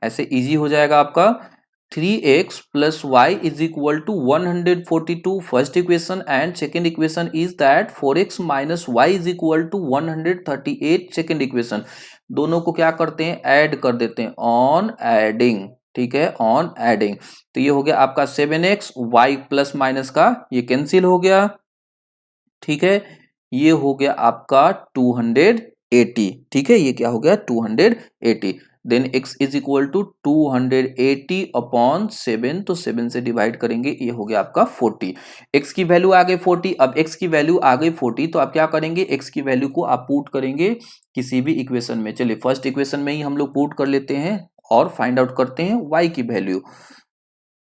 ऐसे इजी हो जाएगा आपका। 3x plus y is equal to 142 first equation, and second equation is that 4x minus y is equal to 138 second equation. दोनों को क्या करते हैं, ऐड कर देते हैं, ऑन एडिंग। ठीक है, ऑन एडिंग। तो ये हो गया आपका 7x, y प्लस माइनस का ये कैंसिल हो गया। ठीक है, ये हो गया आपका 280। ठीक है, ये क्या हो गया, 280। Then x is equal to 280 upon 7, तो 7 से डिवाइड करेंगे, ये हो गया आपका 40। x की वैल्यू आ गई 40। अब x की वैल्यू आ गई 40, तो आप क्या करेंगे, x की वैल्यू को आप पुट करेंगे किसी भी इक्वेशन में। चलिए फर्स्ट इक्वेशन में ही हम लोग पुट कर लेते हैं और फाइंड आउट करते हैं y की value.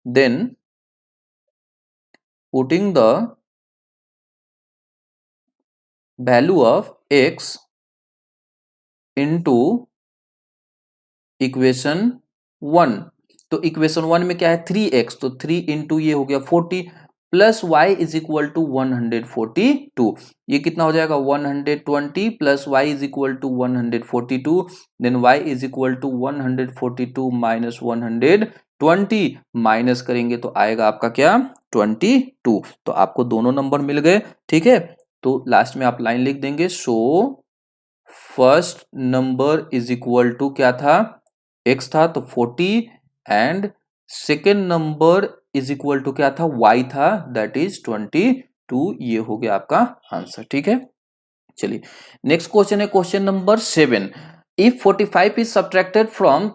Then putting the value of x into equation 1। तो इक्वेशन 1 में क्या है, 3x, तो 3 इंटू ये हो गया 40, plus y is equal to 142। ये कितना हो जाएगा, 120 plus y is equal to 142। Then y is equal to 142 minus 120, minus करेंगे तो आएगा आपका क्या, 22। तो आपको दोनों नंबर मिल गए। ठीक है, तो लास्ट में आप लाइन लिख देंगे, so first number is equal to क्या था, x था तो 40, and second number is equal to क्या था, y था, दैट इज 22। ये हो गया आपका आंसर। ठीक है, चलिए नेक्स्ट क्वेश्चन है question number 7। If 45 is subtracted from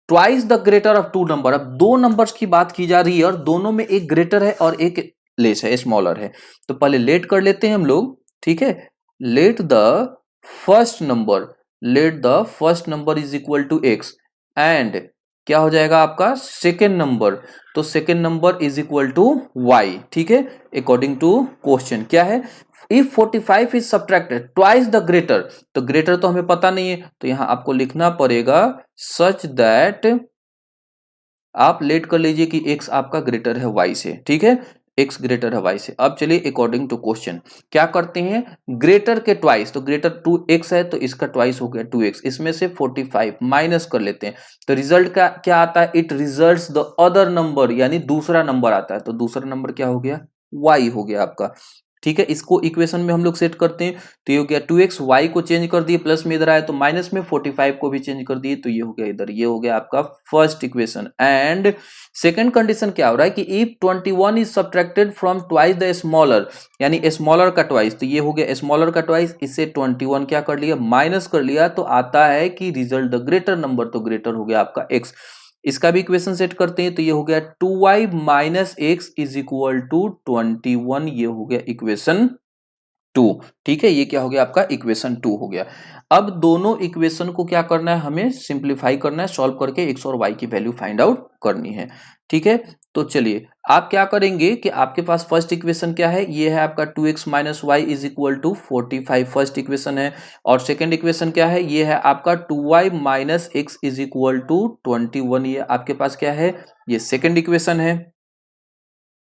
twice the greater of two number. अब दो नंबर्स की बात की जा रही है और दोनों में एक ग्रेटर है और एक लेस है, स्मॉलर है। तो पहले लेट कर लेते हैं हम लोग। ठीक है, let the first number, let the first number is equal to x, and क्या हो जाएगा आपका सेकेंड नंबर, तो second number is equal to y। ठीक है, अकॉर्डिंग टू क्वेश्चन क्या है, if 45 is subtracted twice the greater, तो ग्रेटर तो हमें पता नहीं है, तो यहां आपको लिखना पड़ेगा सच दैट, आप लेट कर लीजिए कि x आपका ग्रेटर है y से। ठीक है, x ग्रेटर है y से। अब चलिए अकॉर्डिंग टू क्वेश्चन क्या करते हैं, ग्रेटर के ट्वाइस, तो ग्रेटर 2x है तो इसका ट्वाइस हो गया 2x, इसमें से 45 माइनस कर लेते हैं, तो रिजल्ट का क्या आता है, it results the other number, यानी दूसरा नंबर आता है। तो दूसरा नंबर क्या हो गया, y हो गया आपका। ठीक है, इसको इक्वेशन में हम लोग सेट करते हैं, तो ये हो गया 2x, y को चेंज कर दिए, प्लस में इधर आया तो माइनस में, 45 को भी चेंज कर दिए, तो ये हो गया इधर, ये हो गया आपका first equation. And second condition क्या हो रहा है कि if 21 is subtracted from twice the smaller, यानी स्मॉलर का ट्वाइस, तो ये हो गया स्मॉलर का ट्वाइस, इससे 21 क्या कर लिया, माइनस कर लिया, तो आता है कि रिजल्ट द ग्रेटर नंबर, तो ग्रेटर हो गया आपका x। इसका भी इक्वेशन सेट करते हैं, तो ये हो गया 2y minus x is equal to 21, ये हो गया इक्वेशन 2। ठीक है, ये क्या हो गया आपका इक्वेशन 2 हो गया। अब दोनों इक्वेशन को क्या करना है, हमें सिंप्लीफाई करना है, सॉल्व करके x और y की वैल्यू फाइंड आउट करनी है। ठीक है, तो चलिए आप क्या करेंगे कि आपके पास फर्स्ट इक्वेशन क्या है, ये है आपका 2x minus y is equal to 45, first equation है। और सेकेंड इक्वेशन क्या है, ये है आपका 2y minus x is equal to 21, ये आपके पास क्या है, ये सेकेंड इक्वेशन है।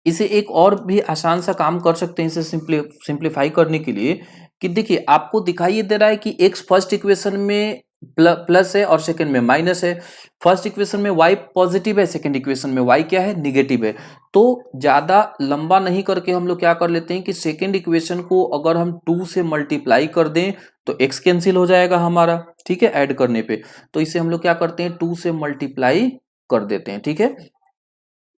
इसे एक और भी आसान सा काम कर सकते हैं इसे सिंप्लीफाई करने के लिए, कि देखिए आपको दिखाई दे रहा है कि x फर्स्ट इक्वेशन में प्लस है और सेकंड में माइनस है। फर्स्ट इक्वेशन में y पॉजिटिव है, सेकंड इक्वेशन में y क्या है, निगेटिव है। तो ज्यादा लंबा नहीं करके हम लोग क्या कर लेते हैं कि सेकंड इक्वेशन को अगर हम 2 से मल्टीप्लाई कर दें तो x कैंसिल हो जाएगा हमारा। ठीक है, ऐड करने पे, तो इसे हम लोग क्या करते हैं 2 से मल्टीप्लाई कर देते हैं। ठीक है,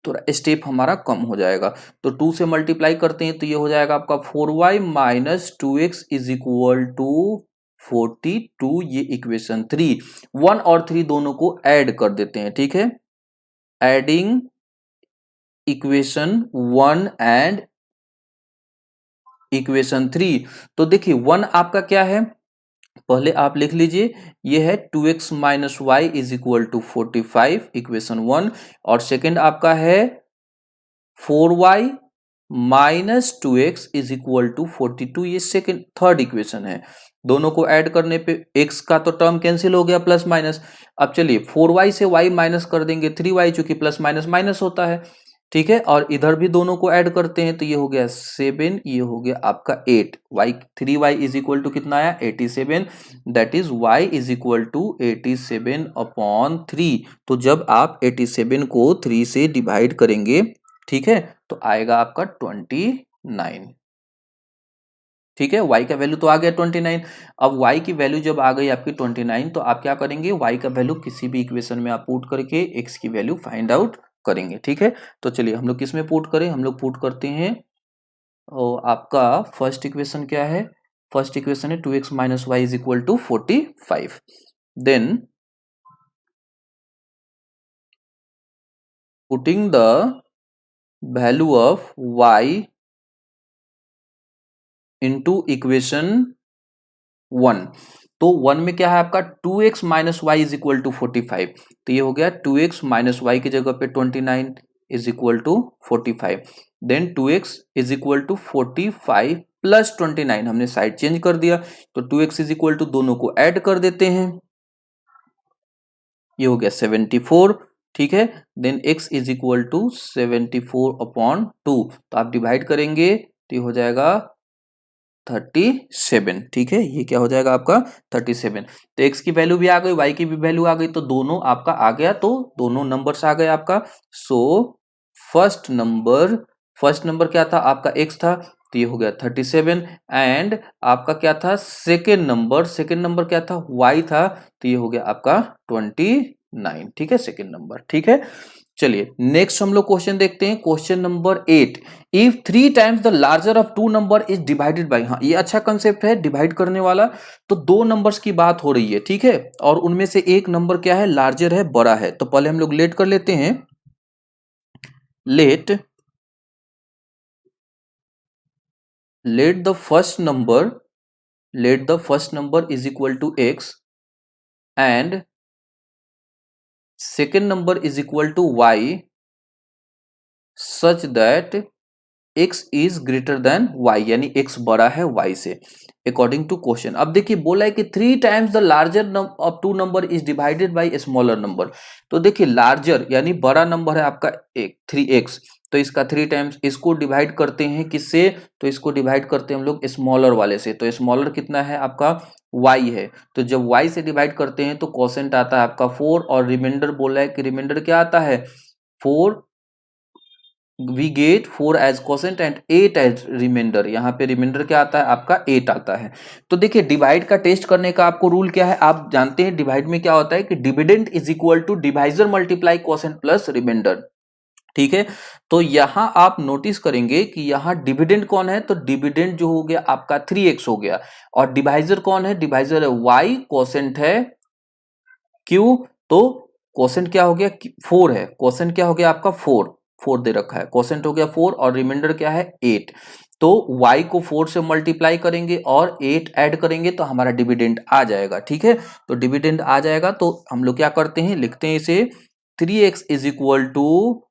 थोड़ा स्टेप हमारा कम हो जाएगा। तो 2 से मल्टीप्लाई करते हैं तो ये हो जाएगा आपका 4y minus 2x is equal to 42, ये इक्वेशन 3। 1 और 3 दोनों को ऐड कर देते हैं। ठीक है, एडिंग इक्वेशन 1 एंड इक्वेशन 3। तो देखिए 1 आपका क्या है, पहले आप लिख लीजिए, ये है 2x minus y is equal to 45, equation 1। और सेकेंड आपका है 4y minus 2x is equal to 42, ये सेकेंड थर्ड इक्वेशन है। दोनों को ऐड करने पे x का तो टर्म कैंसिल हो गया प्लस माइनस। अब चलिए 4y से y माइनस कर देंगे 3y, चूंकि प्लस माइनस माइनस होता है, ठीक है। और इधर भी दोनों को ऐड करते हैं तो ये हो गया 7, ये हो गया आपका 8। y 3y is equal to कितना आया 87, that is y is equal to 87 upon 3। तो जब आप 87 को 3 से डिवाइड करेंगे, ठीक है, तो आएगा आपका 29, ठीक है। y का वैल्यू तो आ गया 29। अब y की वैल्यू जब आ गई आपकी 29, तो आप क्या करेंगे, y का वैल्यू किसी भी इक्वेशन में आप पुट करके x की वैल्यू फाइंड आउट करेंगे, ठीक है। तो चलिए हम लोग किस में पुट करें, हम लोग पुट करते हैं, और आपका फर्स्ट इक्वेशन क्या है, फर्स्ट इक्वेशन है 2x minus y is equal to 45। Then putting the value of y into equation 1। तो 1 में क्या है आपका 2x minus y is equal to 45, तो ये हो गया 2x माइनस वाई की जगह पे 29 is equal to 45। Then 2x is equal to 45 plus 29, हमने साइड चेंज कर दिया, तो 2x इज इक्वल टू दोनों को ऐड कर देते हैं, ये हो गया 74, ठीक है। Then x is equal to 74 upon 2, तो आप डिवाइड करेंगे तो ये हो जाएगा 37, ठीक है। ये क्या हो जाएगा आपका 37। तो x की वैल्यू भी आ गई, y की भी वैल्यू आ गई, तो दोनों आपका आ गया, तो दोनों नंबर्स आ गए आपका। सो फर्स्ट नंबर क्या था आपका x था, तो ये हो गया 37। एंड आपका क्या था सेकेंड नंबर क्या था y था, तो ये हो गया आपका 29, ठीक है, सेकेंड नंबर, ठीक है। चलिए नेक्स्ट हम लोग क्वेश्चन देखते हैं, question number 8। If 3 times the larger of 2 number is divided bye, हाँ ये अच्छा कंसेप्ट है डिवाइड करने वाला। तो दो नंबर्स की बात हो रही है, ठीक है, और उनमें से एक नंबर क्या है, लार्जर है, बड़ा है। तो पहले हम लोग लेट कर लेते हैं, let the first number is equal to x and second number is equal to y such that x is greater than y, यानी x बड़ा है y से, अकॉर्डिंग टू क्वेश्चन। अब देखिए बोला है कि 3 times the larger of 2 number is divided bye smaller number. तो देखिए लार्जर यानी बड़ा नंबर है आपका 3x, तो इसका 3 टाइम्स, इसको डिवाइड करते हैं किससे, तो इसको डिवाइड करते हैं हम लोग स्मॉलर वाले से। तो स्मॉलर कितना है आपका y है, तो जब y से डिवाइड करते हैं तो क्वोशेंट आता है आपका 4, और रिमाइंडर बोला है कि रिमाइंडर क्या आता है 4, we get 4 as quotient and 8 as remainder. यहाँ पे रिमाइंडर क्या आता है आपका 8 आता है। तो देखिए डिवाइड का टेस्ट करने का आपको रूल क्या है, आप जानते हैं डिवाइड में क्या होता है कि dividend is equal to divisor multiply quotient plus remainder, ठीक है। तो यहां आप नोटिस करेंगे कि यहां डिविडेंड कौन है, तो डिविडेंड जो हो गया आपका 3x हो गया, और डिवाइजर कौन है, डिवाइजर है y, क्वोशेंट है q, तो क्वोशेंट क्या हो गया 4 है, क्वोशेंट क्या हो गया आपका 4 दे रखा है, क्वोशेंट हो गया 4 और रिमाइंडर क्या है 8। तो y को 4 से मल्टीप्लाई करेंगे और 8 ऐड करेंगे तो हमारा डिविडेंड आ जाएगा, ठीक है। तो डिविडेंड आ जाएगा, तो हम लोग क्या करते हैं, लिखते हैं इसे 3x is equal to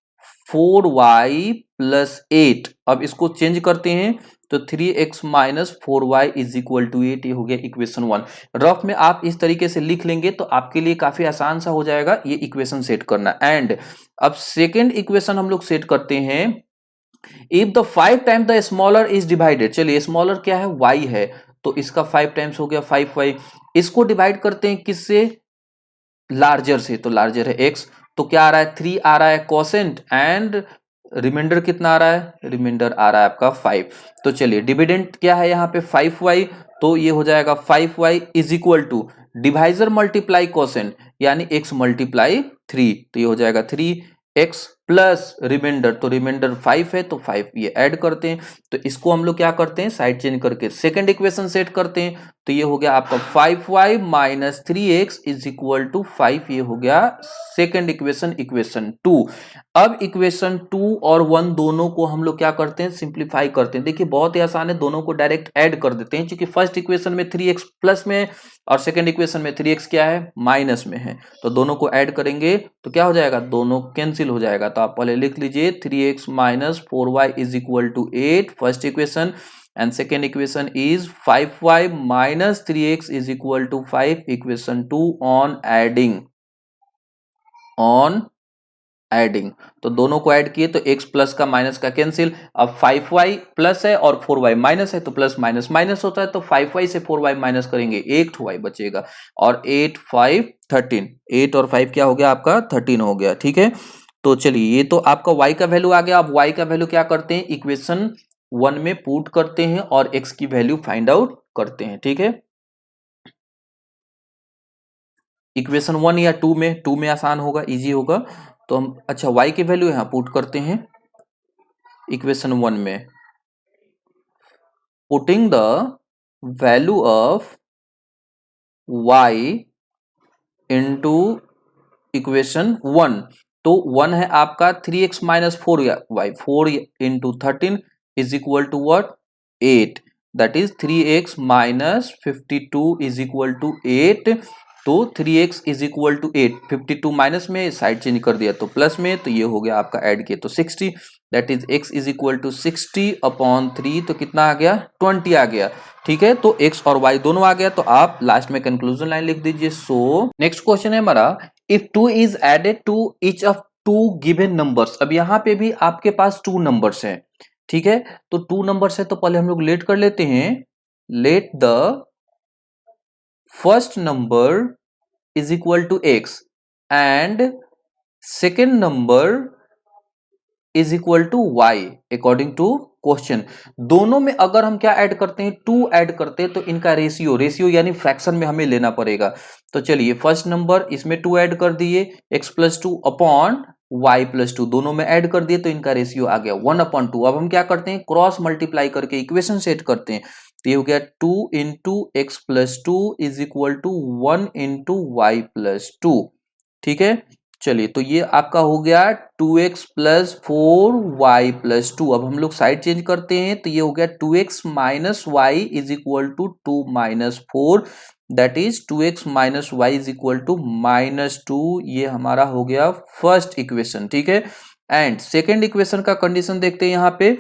4y plus 8। अब इसको चेंज करते हैं तो 3x minus 4y is equal to 8, ये हो गया इक्वेशन 1। रफ में आप इस तरीके से लिख लेंगे तो आपके लिए काफी आसान सा हो जाएगा ये इक्वेशन सेट करना। एंड अब सेकेंड इक्वेशन हम लोग सेट करते हैं, if the 5 time the smaller is divided, चलिए स्मॉलर क्या है y है, तो इसका 5 टाइम्स हो गया 5y, इसको डिवाइड करते हैं किससे, लार्जर से, तो लार्जर है x, तो क्या आ रहा है 3 आ रहा है क्वोशेंट, एंड रिमाइंडर कितना आ रहा है, रिमाइंडर आ रहा है आपका 5। तो चलिए डिविडेंड क्या है यहाँ पे 5y, तो ये हो जाएगा 5y is equal to divisor multiply quotient यानी x मल्टीप्लाई 3, तो ये हो जाएगा 3x प्लस रिमाइंडर, तो रिमाइंडर 5 है तो 5 ये ऐड करते हैं। तो इसको हम लोग क्या करते हैं, साइड चेंज करके सेकंड इक्वेशन सेट करते हैं, तो ये हो गया आपका 5y minus 3x is equal to 5, ये हो गया सेकंड इक्वेशन, इक्वेशन 2। अब इक्वेशन 2 और 1 दोनों को हम लोग क्या करते हैं, सिंप्लीफाई करते हैं। देखिए बहुत ही आसान है, दोनों को डायरेक्ट ऐड कर देते हैं, क्योंकि फर्स्ट इक्वेशन में 3x प्लस में है और सेकंड इक्वेशन में 3x क्या है माइनस में है, तो दोनों को ऐड करेंगे तो क्या हो जाएगा, दोनों कैंसिल हो जाएगा, तो आप पहले लिख लीजिए 3x minus 4y is equal to 8 first equation, and second equation is 5y minus 3x is equal to 5 equation 2 on adding. तो दोनों को ऐड किए तो x प्लस का माइनस का कैंसिल। अब 5y प्लस है और 4y माइनस है तो प्लस माइनस माइनस होता है, तो 5y से 4y माइनस करेंगे 8y बचेगा, और 8 5 13, 8 और 5 क्या हो गया आपका 13 हो गया। ठीक है, तो चलिए ये तो आपका y का वैल्यू आ गया। अब y का वैल्यू क्या करते हैं, इक्वेशन 1 में पुट करते हैं और x की वैल्यू फाइंड आउट करते हैं। ठीक है, इक्वेशन 1 या 2 में आसान होगा, इजी होगा। तो हम अच्छा y की वैल्यू यहां पुट करते हैं इक्वेशन 1 में, putting the value of y into equation 1। तो 1 है आपका 3x minus 4y, 4 into 13 is equal to what 8, that is 3x minus 52 is equal to 8। तो 3x is equal to 8, 52 minus में साइड चेंज कर दिया तो प्लस में, तो ये हो गया आपका ऐड किया तो 60, that is x is equal to 60 upon 3, तो कितना आ गया 20 आ गया। ठीक है, तो x और y दोनों आ गया, तो आप लास्ट में कंक्लूजन लाइन लिख दीजिए। सो नेक्स्ट क्वेश्चन है हमारा, if 2 is added to each of 2 given numbers. अब यहाँ पे भी आपके पास 2 नंबर्स हैं। ठीक है, तो 2 नंबर्स है तो पहले हम लोग लेट कर लेते हैं, let the first number is equal to x and second number is equal to y according to question. दोनों में अगर हम क्या ऐड करते हैं 2 ऐड करते हैं तो इनका रेशियो यानी फ्रैक्शन में हमें लेना पड़ेगा। तो चलिए फर्स्ट नंबर इसमें 2 ऐड कर दिए, x plus 2 upon y plus 2 दोनों में ऐड कर दिए, तो इनका रेशियो आ गया 1/2। अब हम क्या करते हैं क्रॉस मल्टीप्लाई करके इक्वेशन सेट करते हैं, तो ये हो गया 2 into x plus 2 is equal to 1 into y plus 2। ठीक है, चलिए तो ये आपका हो गया 2x प्लस 4y प्लस 2। अब हम लोग साइड चेंज करते हैं, तो ये हो गया 2x minus y is equal to 2 minus 4, that is 2x minus y is equal to minus 2। ये हमारा हो गया फर्स्ट इक्वेशन। ठीक है, एंड सेकेंड इक्वेशन का कंडीशन देखते हैं यहाँ पे,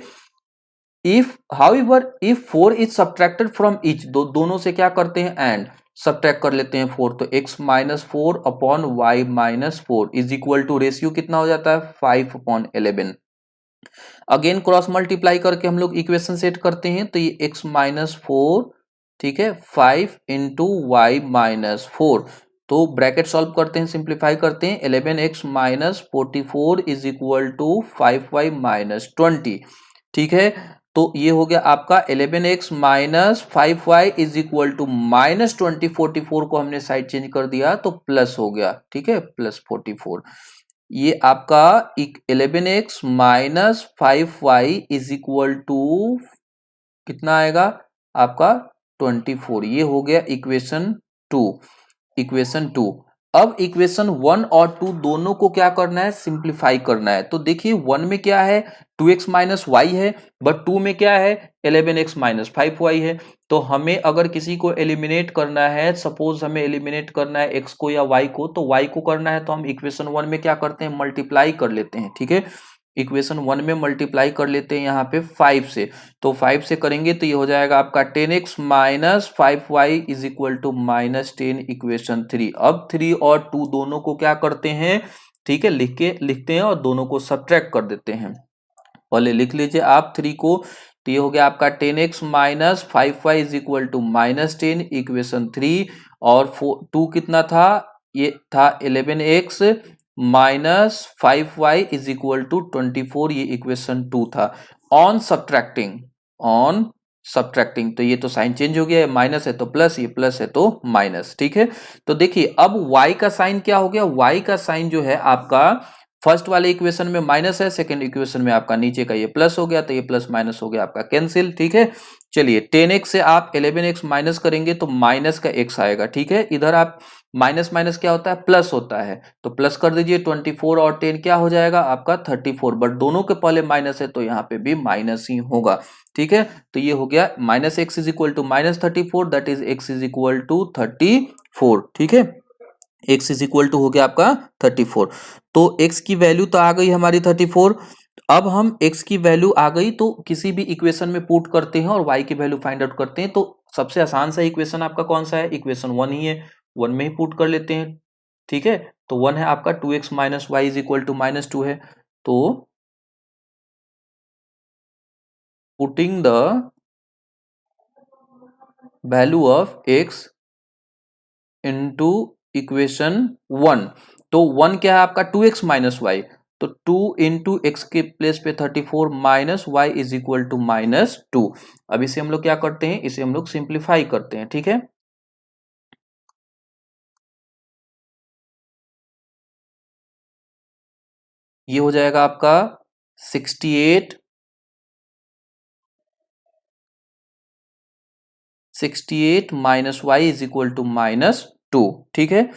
if however if 4 is subtracted from each, दोनों से क्या करते हैं एंड सब्ट्रैक्ट कर लेते हैं 4, तो x minus 4 upon y minus 4 is equal to ratio कितना हो जाता है 5 अपॉन 11। अगेन क्रॉस मल्टीप्लाई करके हम लोग इक्वेशन सेट करते हैं, तो ये x माइनस 4, ठीक है 5 इंटू वाई माइनस 4, तो ब्रैकेट सॉल्व करते हैं, सिंप्लीफाई करते हैं, 11x minus 44 is equal to 5y minus 20। ठीक है, तो ये हो गया आपका 11x minus 5y is equal to minus 20, 44 को हमने साइड चेंज कर दिया तो प्लस हो गया। ठीक है, प्लस 44, ये आपका 11x minus 5y is equal to कितना आएगा आपका 24, ये हो गया इक्वेशन 2। अब इक्वेशन 1 और 2 दोनों को क्या करना है सिंप्लीफाई करना है। तो देखिए 1 में क्या है 2x माइनस वाई है, बट 2 में क्या है 11x माइनस 5y है। तो हमें अगर किसी को एलिमिनेट करना है, सपोज हमें एलिमिनेट करना है x को या y को, तो y को करना है तो हम इक्वेशन 1 में क्या करते हैं मल्टीप्लाई कर लेते हैं। ठीक है, इक्वेशन 1 में मल्टीप्लाई कर लेते हैं यहाँ पे 5 से, तो 5 से करेंगे तो ये हो जाएगा आपका 10x minus 5y is equal to minus 10 equation 3। अब 3 और 2 दोनों को क्या करते हैं, ठीक है लिखते हैं और दोनों को सब्ट्रैक्ट कर देते हैं। पहले लिख लीजिए आप 3 को, तो ये हो गया आपका 10x minus 5y is equal to minus 10 equation 3, और 2 कितना था, ये था 11x minus 5y is equal to 24, ये इक्वेशन 2 था। ऑन सब्ट्रैक्टिंग तो ये तो साइन चेंज हो गया है, माइनस है तो प्लस, ये प्लस है तो माइनस। ठीक है, तो देखिए अब y का साइन क्या हो गया, y का साइन जो है आपका फर्स्ट वाले इक्वेशन में माइनस है, सेकंड इक्वेशन में आपका नीचे का ये प्लस हो गया, तो ये प्लस माइनस हो गया आपका कैंसिल। ठीक है, चलिए 10x से आप 11x माइनस करेंगे तो माइनस का x आएगा। ठीक है, इधर आप माइनस माइनस क्या होता है प्लस होता है, तो प्लस कर दीजिए 24 और 10 क्या हो जाएगा आपका 34, बट दोनों के पहले माइनस है तो यहाँ पे भी माइनस ही होगा। ठीक है, तो ये हो गया minus x is equal to minus 34, that is x is equal to 34। ठीक है, x इज इक्वल टू हो गया आपका 34। तो x की वैल्यू तो आ गई हमारी 34। अब हम x की वैल्यू आ गई तो किसी भी इक्वेशन में पुट करते हैं और y की वैल्यू फाइंड आउट करते हैं। तो सबसे आसान सा इक्वेशन आपका कौन सा है? इक्वेशन 1 ही है, 1 में ही पुट कर लेते हैं। ठीक है, तो 1 है आपका 2x minus y is equal to -2 है। तो putting the value of x into equation 1। तो 1 क्या है आपका? 2x minus Y. तो 2 इंटू एक्स के प्लेस पे 34 minus y is equal to -2। अब इसे हम लोग क्या करते हैं? इसे हम लोग सिंप्लीफाई करते हैं। ठीक है, ये हो जाएगा आपका 68 minus y is equal to -2। ठीक है,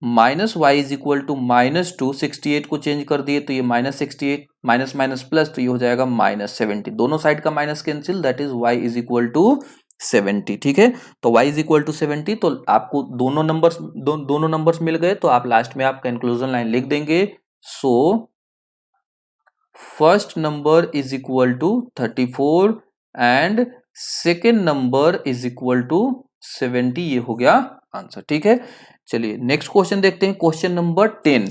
minus y is equal to -2, 68 को चेंज कर दिए तो ये -68, माइनस माइनस प्लस, तो ये हो जाएगा -70। दोनों साइड का minus cancel, that is y is equal to 70। ठीक है, तो y इज इक्वल टू 70। तो आपको दोनों नंबर्स मिल गए, तो आप लास्ट में आप कंक्लूजन लाइन लिख देंगे। So first number is equal to 34 and second number is equal to 70। ये हो गया आंसर। ठीक है, चलिए नेक्स्ट क्वेश्चन देखते हैं। Question number 10,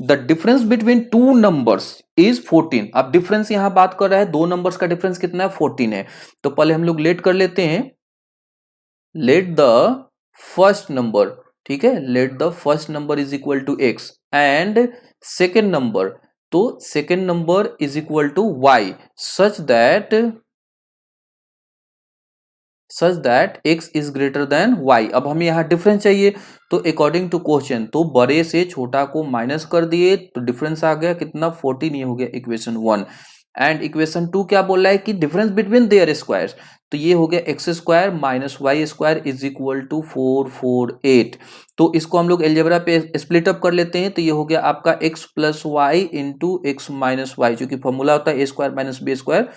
the difference between two numbers is 14। अब डिफरेंस यहां बात कर रहा है, दो नंबर्स का डिफरेंस कितना है? 14 है। तो पहले हम लोग लेट कर लेते हैं, लेट द फर्स्ट नंबर, ठीक है, let the first number is equal to x and second number, तो second number is equal to y such that x is greater than y। अब हमें यहाँ डिफरेंस चाहिए, तो अकॉर्डिंग टू क्वेश्चन तो बड़े से छोटा को माइनस कर दिए तो डिफरेंस आ गया कितना? 14। ये हो गया इक्वेशन 1। एंड इक्वेशन 2 क्या बोल रहा है कि डिफरेंस बिटवीन देयर स्क्वायर्स, तो ये हो गया x square minus y square is equal to 448। तो इसको हम लोग एलजेब्रा पे स्प्लिट अप कर लेते हैं, तो ये हो गया आपका x plus y into x minus y, क्योंकि फॉर्मूला होता है a square minus b square,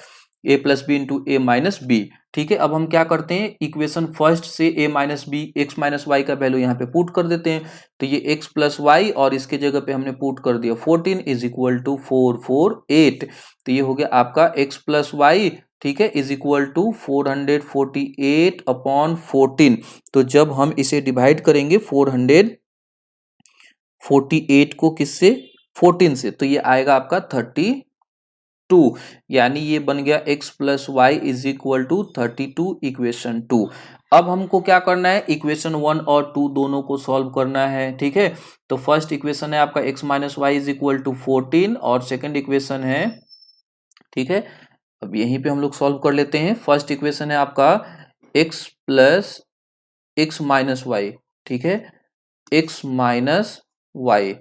a plus b into a minus b. ठीक है, अब हम क्या करते हैं? इक्वेशन फर्स्ट से a minus b x minus y का वैल्यू यहाँ पे पुट कर देते हैं। तो ये एक्स प्लस वाई और इसके जगह पे हमने पुट कर दिया 14 इज इक्वल टू 448। तो ये हो गया आपका एक्स प्लस वाई, ठीक है, इज इक्वल टू 448 अपॉन 14। तो जब हम इसे डिवाइड करेंगे 448 को किससे? 14 से, तो ये आएगा आपका 32। यानी ये बन गया x plus y is equal to 32 equation 2। अब हमको क्या करना है? इक्वेशन 1 और 2 दोनों को सॉल्व करना है। ठीक है, तो फर्स्ट इक्वेशन है आपका x minus y is equal to 14 और सेकेंड इक्वेशन है, ठीक है, अब यहीं पे हम लोग सॉल्व कर लेते हैं। फर्स्ट इक्वेशन है आपका x plus x minus y, ठीक है, x minus y,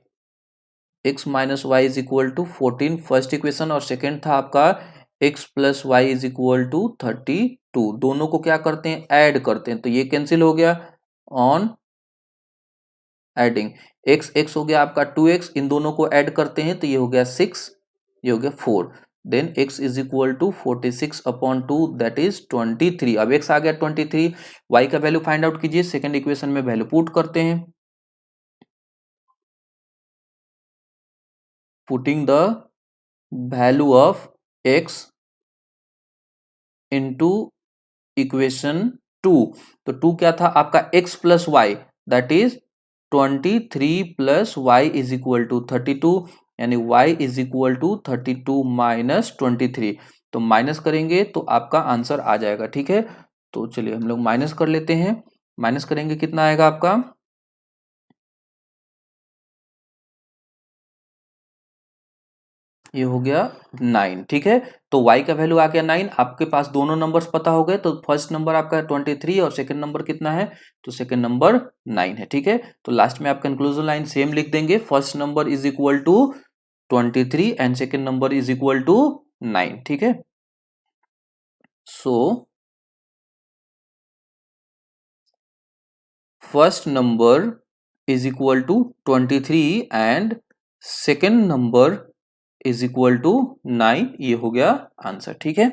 x minus y is equal to 14 first equation, और सेकेंड था आपका x plus y is equal to 32। दोनों को क्या करते हैं? ऐड करते हैं, तो ये कैंसिल हो गया ऑन एडिंग। एक्स एक्स हो गया आपका 2x, इन दोनों को ऐड करते हैं तो ये हो गया 6, ये हो गया 4। Then x is equal to 46 upon 2 that is 23। अब x आ गया 23, y का वैल्यू फाइंड आउट कीजिए। सेकेंड इक्वेशन में वैल्यू पुट करते हैं, putting the value of x into equation 2। तो 2 क्या था आपका? x plus y, that is 23 plus y is equal to 32, यानी y is equal to 32 minus 23। तो माइनस करेंगे तो आपका आंसर आ जाएगा। ठीक है, तो चलिए हम लोग माइनस कर लेते हैं। माइनस करेंगे कितना आएगा आपका? ये हो गया 9। ठीक है, तो y का वैल्यू आ गया 9। आपके पास दोनों नंबर्स पता हो गए, तो फर्स्ट नंबर आपका 23 और सेकंड नंबर कितना है? तो सेकंड नंबर 9 है। ठीक है, तो लास्ट में आप कंक्लूजन लाइन सेम लिख देंगे, first number is equal to 23 and second number is equal to 9। ठीक है, so first number is equal to 23 and second number is equal to 9। ये हो गया आंसर। ठीक है,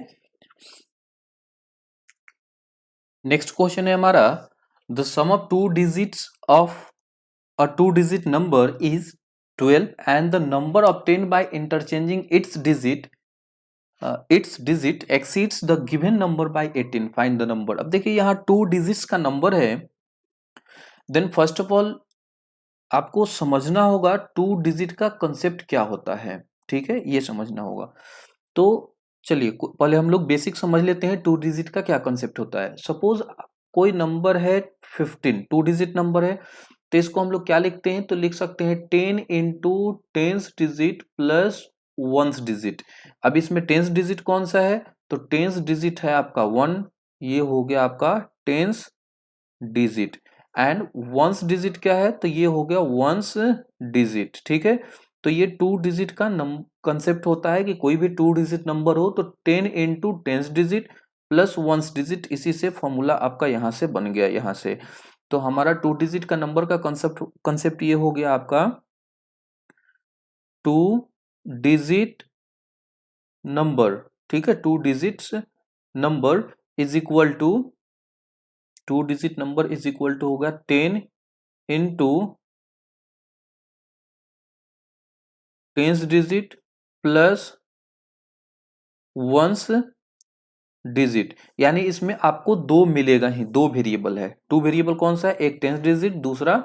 नेक्स्ट क्वेश्चन है हमारा, the sum of two digits of a two-digit number is 12 and the number obtained by interchanging its digit exceeds the given number by 18. Find the number. अब देखिए यहाँ टू डिजिट्स का number है, then first of all आपको समझना होगा to digit का concept क्या होता है, ठीक है, ये समझना होगा। तो चलिए पहले हम लोग बेसिक समझ लेते हैं टू डिजिट का क्या कंसेप्ट होता है। सपोज कोई नंबर है 15, टू डिजिट नंबर है, तो इसको हम लोग क्या लिखते हैं, तो लिख सकते हैं 10 into tens digit plus ones digit. अब इसमें टेंस डिजिट कौन सा है, तो टेंस डिजिट है आपका 1, ये हो गया आपका tens digit, and ones digit क्या है, तो ये हो गया वंस डिजिट, ठीक है। तो ये टू डिजिट का कंसेप्ट होता है कि कोई भी टू डिजिट नंबर हो तो 10 into tens digit plus ones digit, इसी से फॉर्मूला आपका यहां से बन गया यहां से। तो हमारा टू डिजिट का नंबर का कंसेप्ट ये हो गया आपका टू डिजिट नंबर, ठीक है, two digits number is equal to, two digit number is equal to होगा 10 into tens digit plus ones digit. यानी इसमें आपको दो मिलेगा ही, दो वेरिएबल है, टू वेरिएबल कौन सा है, एक टेंस डिजिट दूसरा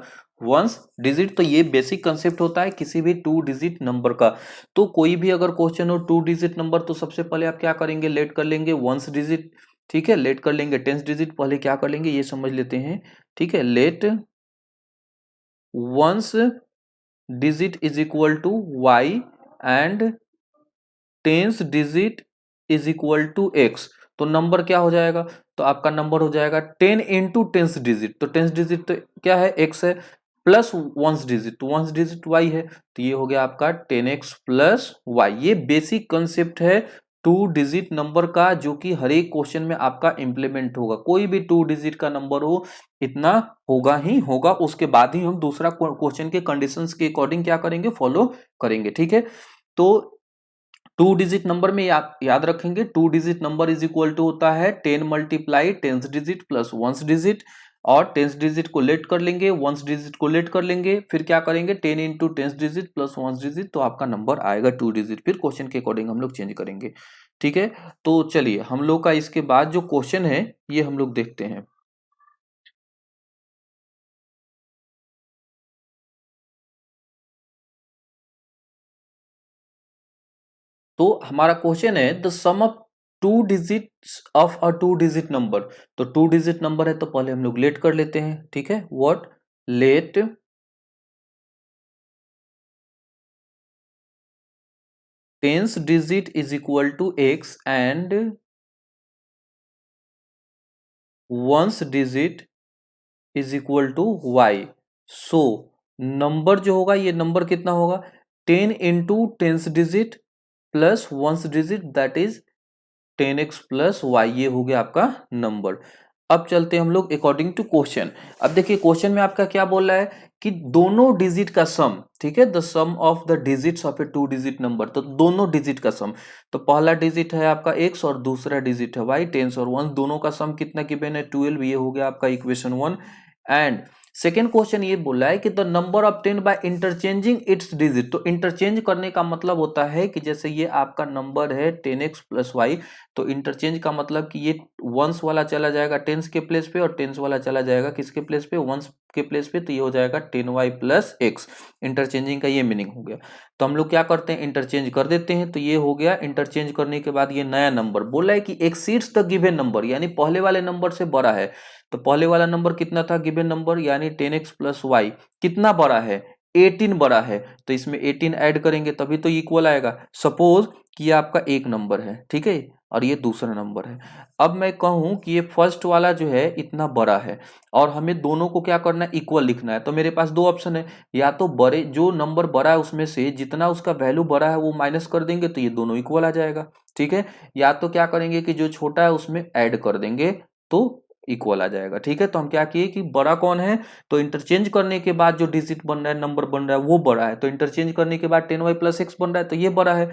वंस डिजिट। तो ये बेसिक कंसेप्ट होता है किसी भी टू डिजिट नंबर का। तो कोई भी अगर क्वेश्चन हो टू डिजिट नंबर, तो सबसे पहले आप क्या करेंगे, लेट कर लेंगे वंस डिजिट, ठीक है, लेट कर लेंगे टेंस डिजिट, पहले क्या कर लेंगे ये समझ लेते हैं, ठीक है। Let ones digit is equal to y and tens digit is equal to x. तो नंबर क्या हो जाएगा, तो आपका नंबर हो जाएगा 10 इंटू टेंस डिजिट, तो टेंस डिजिट तो क्या है, एक्स है, प्लस वंस डिजिट, तो वंस डिजिट वाई है, तो ये हो गया आपका 10x प्लस वाई। ये बेसिक कंसेप्ट है टू डिजिट नंबर का, जो कि हर एक क्वेश्चन में आपका इंप्लीमेंट होगा। कोई भी टू डिजिट का नंबर हो इतना होगा ही होगा, उसके बाद ही हम दूसरा क्वेश्चन के कंडीशंस के अकॉर्डिंग क्या करेंगे, फॉलो करेंगे, ठीक है। तो टू डिजिट नंबर में याद रखेंगे, two digit number is equal to होता है 10 multiply tens digit plus ones digit, और टेंस डिजिट को लेट कर लेंगे, वंस डिजिट को लेट कर लेंगे, फिर क्या करेंगे 10 into tens digit plus ones digit, तो आपका नंबर आएगा टू डिजिट। फिर क्वेश्चन के अकॉर्डिंग हम लोग चेंज करेंगे, ठीक है। तो चलिए हम लोग का इसके बाद जो क्वेश्चन है ये हम लोग देखते हैं। तो हमारा क्वेश्चन है the sum of two digits of a two digit number. तो टू डिजिट नंबर है तो पहले हम लोग लेट कर लेते हैं, ठीक है, what, let tens digit is equal to x and ones digit is equal to y. So number जो होगा, ये नंबर कितना होगा, 10 into tens digit plus ones digit, that is 10x plus y, ये हो गया आपका नंबर। अब चलते हैं हम लोग अकॉर्डिंग टू क्वेश्चन। अब देखिए क्वेश्चन में आपका क्या बोल रहा है कि दोनों डिजिट का सम, ठीक है, the sum of the digits of a two digit number, तो दोनों डिजिट का सम, तो पहला डिजिट है आपका x और दूसरा डिजिट है y, टेंस और वंस, दोनों का सम कितना गिवन है 12, ये हो गया आपका इक्वेशन 1। एंड सेकेंड क्वेश्चन ये बोला है कि the number obtained by interchanging it's digit. तो इंटरचेंज करने का मतलब होता है कि जैसे ये आपका नंबर है 10x प्लस वाई, तो इंटरचेंज का मतलब कि ये वंस वाला चला जाएगा टेंस के प्लेस पे, और टेंस वाला चला जाएगा किसके प्लेस पे, वंस के प्लेस पे, तो ये हो जाएगा 10y प्लस एक्स। इंटरचेंजिंग का ये मीनिंग हो गया। तो हम लोग क्या करते हैं, इंटरचेंज कर देते हैं, तो ये हो गया। इंटरचेंज करने के बाद ये नया नंबर बोला है कि एक्सीड्स द गिवन नंबर, यानी पहले वाले नंबर से बड़ा है। तो पहले वाला नंबर कितना था गिवन नंबर, यानी 10x प्लस वाई, कितना बड़ा है, 18 बड़ा है, तो इसमें 18 ऐड करेंगे तभी तो इक्वल आएगा। सपोज कि ये आपका एक नंबर है, ठीक है, और ये दूसरा नंबर है। अब मैं कहूं कि ये फर्स्ट वाला जो है इतना बड़ा है, और हमें दोनों को क्या करना है, इक्वल लिखना है। तो मेरे पास दो ऑप्शन है, या तो बड़े जो नंबर बड़ा है उसमें से जितना उसका वैल्यू बड़ा है वो माइनस कर देंगे तो ये दोनों इक्वल आ जाएगा, ठीक है, या तो क्या करेंगे कि जो छोटा है उसमें ऐड कर देंगे तो इक्वल आ जाएगा, ठीक है। तो हम क्या किए कि बड़ा कौन है, तो इंटरचेंज करने के बाद जो डिजिट बन रहा है, नंबर बन रहा है वो बड़ा है, तो इंटरचेंज करने के बाद 10y प्लस एक्स बन रहा है तो ये बड़ा है,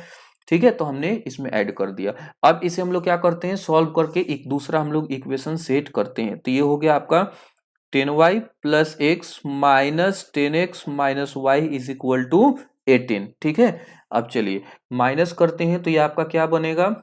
ठीक है। तो हमने इसमें ऐड कर दिया। अब इसे हम लोग क्या करते हैं, सॉल्व करके एक दूसरा हम लोग इक्वेशन सेट करते हैं। तो ये हो गया आपका 10y plus x minus 10x minus y is equal to 18। ठीक है, अब चलिए माइनस करते हैं तो ये आपका क्या बनेगा,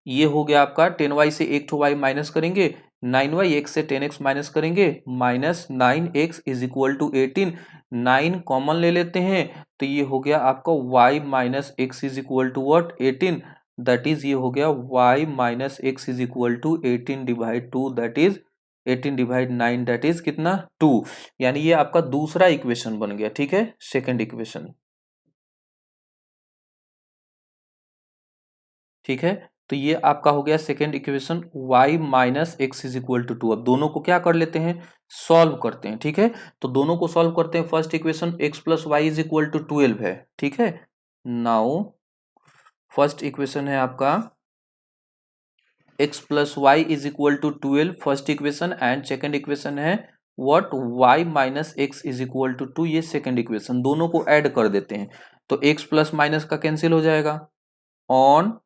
ये हो गया आपका 10y से एक तो y माइनस करेंगे, 9y x से 10x माइनस करेंगे, minus 9x is equal to 18। 9 common ले लेते हैं तो ये हो गया आपका y minus x is equal to what 18, that is ये हो गया y minus x is equal to 18 divide 2, that is 18 divide 9, that is कितना 2। यानी ये आपका दूसरा इक्वेशन बन गया। ठीक है, सेकेंड इक्वेशन। ठीक है, तो ये आपका हो गया second equation, y minus x is equal to 2। अब दोनों को क्या कर लेते हैं, सॉल्व करते हैं। ठीक है, तो दोनों को सॉल्व करते हैं। First equation x plus y is equal to 12 है। ठीक है, नाउ फर्स्ट इक्वेशन है आपका x plus y is equal to 12, first equation, and second equation है what, y minus x is equal to 2, ये सेकेंड इक्वेशन। दोनों को add कर देते हैं तो x प्लस माइनस का कैंसिल हो जाएगा ऑन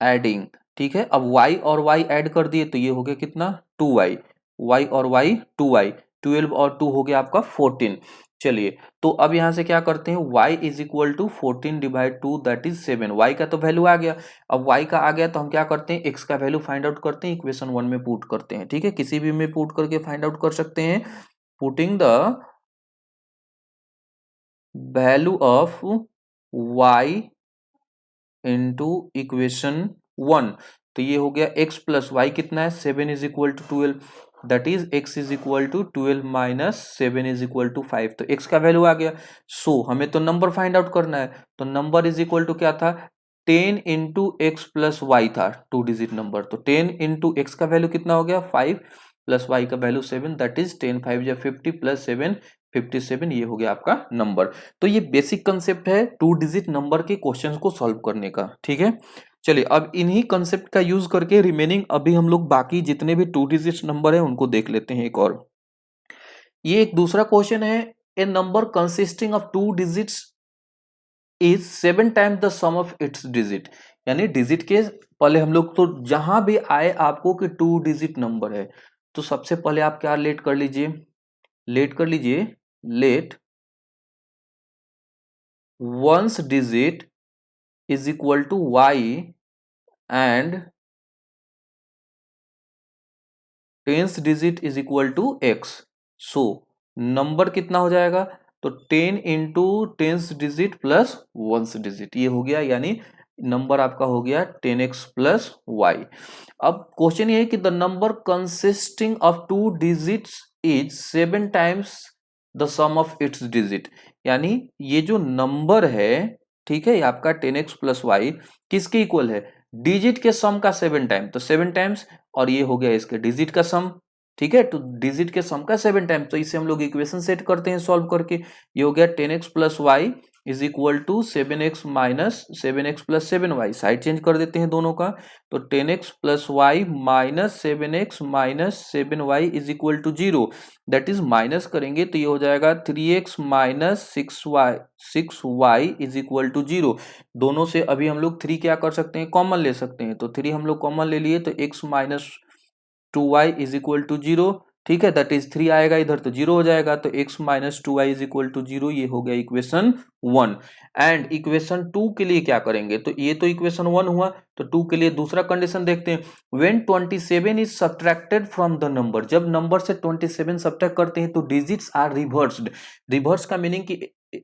एडिंग। ठीक है, अब y और y ऐड कर दिए तो ये हो गया कितना 2y, y और y 2y, 12 और 2 हो गया आपका 14। चलिए, तो अब यहां से क्या करते हैं, y is equal to 14 divide 2, that is 7। y का तो वैल्यू आ गया, अब y का आ गया तो हम क्या करते हैं, x का वैल्यू फाइंड आउट करते हैं, इक्वेशन 1 में पुट करते हैं। ठीक है, किसी भी में पुट करके फाइंड आउट कर सकते हैं। Putting the value of y into equation 1, तो ये हो गया x प्लस वाई कितना है 7 is equal to 12, that is x is equal to 12 minus 7 is equal to 5। तो x का वैल्यू आ गया। सो हमें तो नंबर फाइंड आउट करना है, तो नंबर इज इक्वल टू क्या था, 10 इंटू एक्स प्लस वाई था, 2 डिजिट नंबर। तो 10 इंटू एक्स का वैल्यू कितना हो गया 5 प्लस वाई का वैल्यू 7, दैट इज 10 5 या 50 प्लस 7 57, ये हो गया आपका नंबर। तो ये बेसिक कंसेप्ट है 2 डिजिट नंबर के क्वेश्चंस को सॉल्व करने का। ठीक है, चलिए अब इन्हीं कंसेप्ट का यूज करके रिमेनिंग अभी हम लोग बाकी जितने भी 2 डिजिट नंबर है उनको देख लेते हैं एक और। ये एक दूसरा क्वेश्चन है, a number consisting of 2 digits is 7 times the sum of its digit. यानी डिजिट के पहले हम लोग तो जहां भी आए आपको कि 2 डिजिट नंबर है, तो सबसे पहले आप क्या लेट कर लीजिए, लेट कर लीजिए, let ones digit is equal to y and tens digit is equal to x. So number कितना हो जाएगा, तो 10 into tens digit plus ones digit, ये हो गया, यानी नंबर आपका हो गया 10x प्लस वाई। अब क्वेश्चन ये है कि the number consisting of 2 digits is 7 times the sum of its digit. यानी ये जो नंबर है, ठीक है, ये आपका 10x प्लस वाई किसके इक्वल है, डिजिट के सम का 7 टाइम, तो 7 टाइम्स, और ये हो गया इसके डिजिट का सम। ठीक है, तो डिजिट के सम का 7 टाइम्स, तो इसे हम लोग इक्वेशन सेट करते हैं सॉल्व करके। ये हो गया 10x plus y is equal to 7x minus 7x plus 7y, side change कर देते हैं दोनों का, तो 10x plus y minus 7x minus 7y is equal to 0, that is minus करेंगे तो ये हो जाएगा 3x minus 6y is equal to 0। दोनों से अभी हम लोग 3 क्या कर सकते हैं, कॉमन ले सकते हैं, तो 3 हम लोग कॉमन ले लिए तो x minus 2y is equal to 0। ठीक है, दैट इज 3 आएगा इधर तो 0 हो जाएगा, तो x minus 2y is equal to 0, ये हो गया इक्वेशन 1। एंड इक्वेशन 2 के लिए क्या करेंगे, तो ये तो इक्वेशन 1 हुआ, तो 2 के लिए दूसरा कंडीशन देखते हैं। When 27 is subtracted from the number, जब नंबर से 27 सब्ट्रैक्ट करते हैं तो डिजिट्स आर रिवर्स्ड। रिवर्स का मीनिंग कि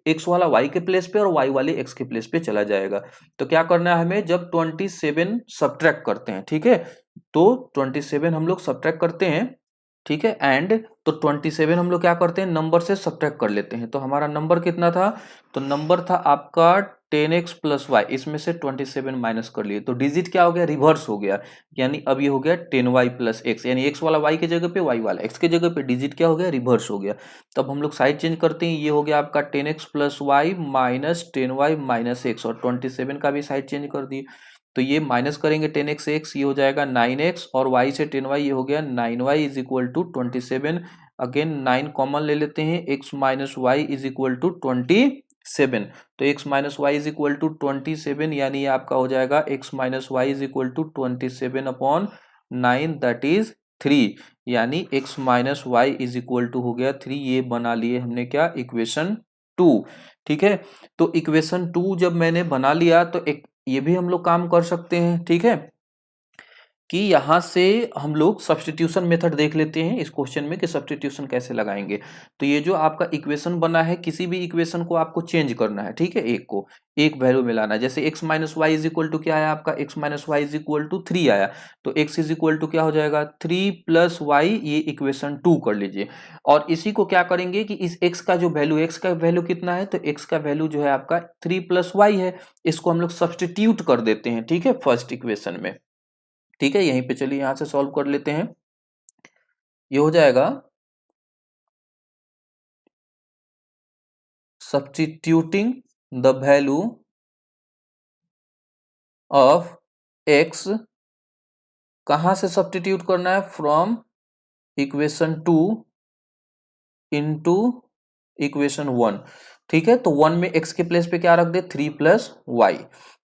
x वाला y के प्लेस पे और y वाले x के प्लेस पे चला जाएगा। तो क्या करना है हमें, जब 27 सब्ट्रैक्ट करते हैं, ठीक है, तो 27 हम लोग सब्ट्रैक्ट करते हैं, ठीक है, एंड तो 27 हम लोग क्या करते हैं, नंबर से सब्ट्रैक्ट कर लेते हैं, तो हमारा नंबर कितना था, तो नंबर था आपका 10x प्लस वाई, इसमें से 27 माइनस कर लिए, तो डिजिट क्या हो गया, रिवर्स हो गया, यानी अब ये हो गया 10y प्लस एक्स, यानी x वाला y के जगह पे y वाला x के जगह पे, डिजिट क्या हो गया, रिवर्स हो गया। तब हम लोग साइड चेंज करते हैं, ये हो गया आपका 10x plus y minus 10y minus x, और 27 का भी साइड चेंज कर दिए, तो ये माइनस करेंगे 10x से x, ये हो जाएगा 9x, और y से 10y, ये हो गया 9y is equal to 27। Again 9 common ले लेते हैं, x minus y is equal to 27, तो x minus y is equal to 27, यानी ये आपका हो जाएगा x minus y is equal to 27 upon 9, that is 3, यानी x minus y is equal to हो गया 3। ये बना लिए हमने क्या, इक्वेशन 2। ठीक है, तो इक्वेशन 2 जब मैंने बना लिया तो एक ये भी हम लोग काम कर सकते हैं। ठीक है, कि यहां से हम लोग सब्स्टिट्यूशन मेथड देख लेते हैं इस क्वेश्चन में कि सब्स्टिट्यूशन कैसे लगाएंगे। तो ये जो आपका इक्वेशन बना है, किसी भी इक्वेशन को आपको चेंज करना है। ठीक है, एक को एक वैल्यू में लाना है। जैसे x minus y is equal to क्या आया आपका, x minus y is equal to 3 आया, तो x इज इक्वल टू क्या हो जाएगा, 3 प्लस वाई, ये इक्वेशन 2 कर लीजिए। और इसी को क्या करेंगे कि इस x का जो वैल्यू, x का वैल्यू कितना है, तो x का वैल्यू जो है आपका 3 प्लस वाई है, इसको हम लोग सब्स्टिट्यूट कर देते हैं। ठीक है, फर्स्ट इक्वेशन में। ठीक है, यहीं पे चलिए यहां से सॉल्व कर लेते हैं। ये हो जाएगा substituting the value of x, कहां से सब्स्टिट्यूट करना है, फ्रॉम इक्वेशन 2 इनटू इक्वेशन 1। ठीक है, तो 1 में x के प्लेस पे क्या रख दे, 3 प्लस वाई,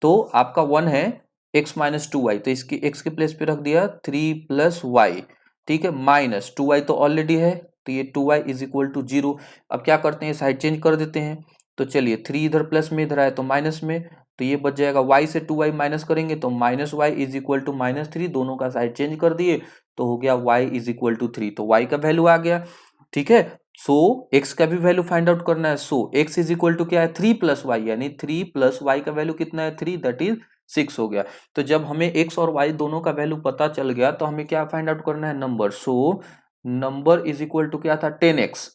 तो आपका 1 है x माइनस 2y, तो इसकी x के प्लेस पे रख दिया 3 प्लस वाई। ठीक है, माइनस 2y तो ऑलरेडी है, तो ये 2y इज इक्वल टू 0। अब क्या करते हैं, साइड चेंज कर देते हैं। तो चलिए 3 इधर प्लस में, इधर आए तो माइनस में, तो ये बच जाएगा y से 2y माइनस करेंगे तो minus y is equal to minus 3, दोनों का साइड चेंज कर दिए तो हो गया y इज इक्वल टू 3, तो y का वैल्यू आ गया। ठीक है, सो x का भी वैल्यू फाइंड आउट करना है। सो x इज इक्वल टू क्या है, 3 प्लस वाई, यानी 3 प्लस वाई का वैल्यू कितना है, 3, दैट इज 6 हो गया। तो जब हमें x और y दोनों का वैल्यू पता चल गया तो हमें क्या फाइंड आउट करना है, number. So number is equal to क्या था, 10x,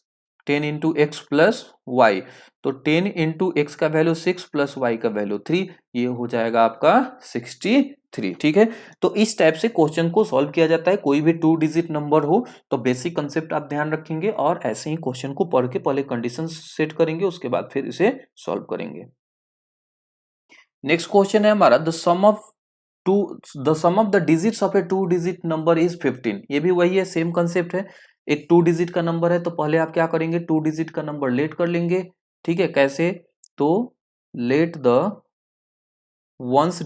10 into x plus y, तो 10 इंटू एक्स का वैल्यू 6 प्लस वाई का वैल्यू 3, ये हो जाएगा आपका 63। ठीक है, तो इस टाइप से क्वेश्चन को सॉल्व किया जाता है। कोई भी 2 डिजिट नंबर हो तो बेसिक कंसेप्ट आप ध्यान रखेंगे और ऐसे ही क्वेश्चन को पढ़ के पहले कंडीशन सेट करेंगे, उसके बाद फिर इसे सॉल्व करेंगे। नेक्स्ट क्वेश्चन है हमारा, to the sum of the digits of a 2 digit number is 15। ये भी वही है, सेम कंसेप्ट है। एक 2 डिजिट का नंबर है तो पहले आप क्या करेंगे, 2 डिजिट का नंबर लेट कर लेंगे। ठीक है, कैसे, तो let the ones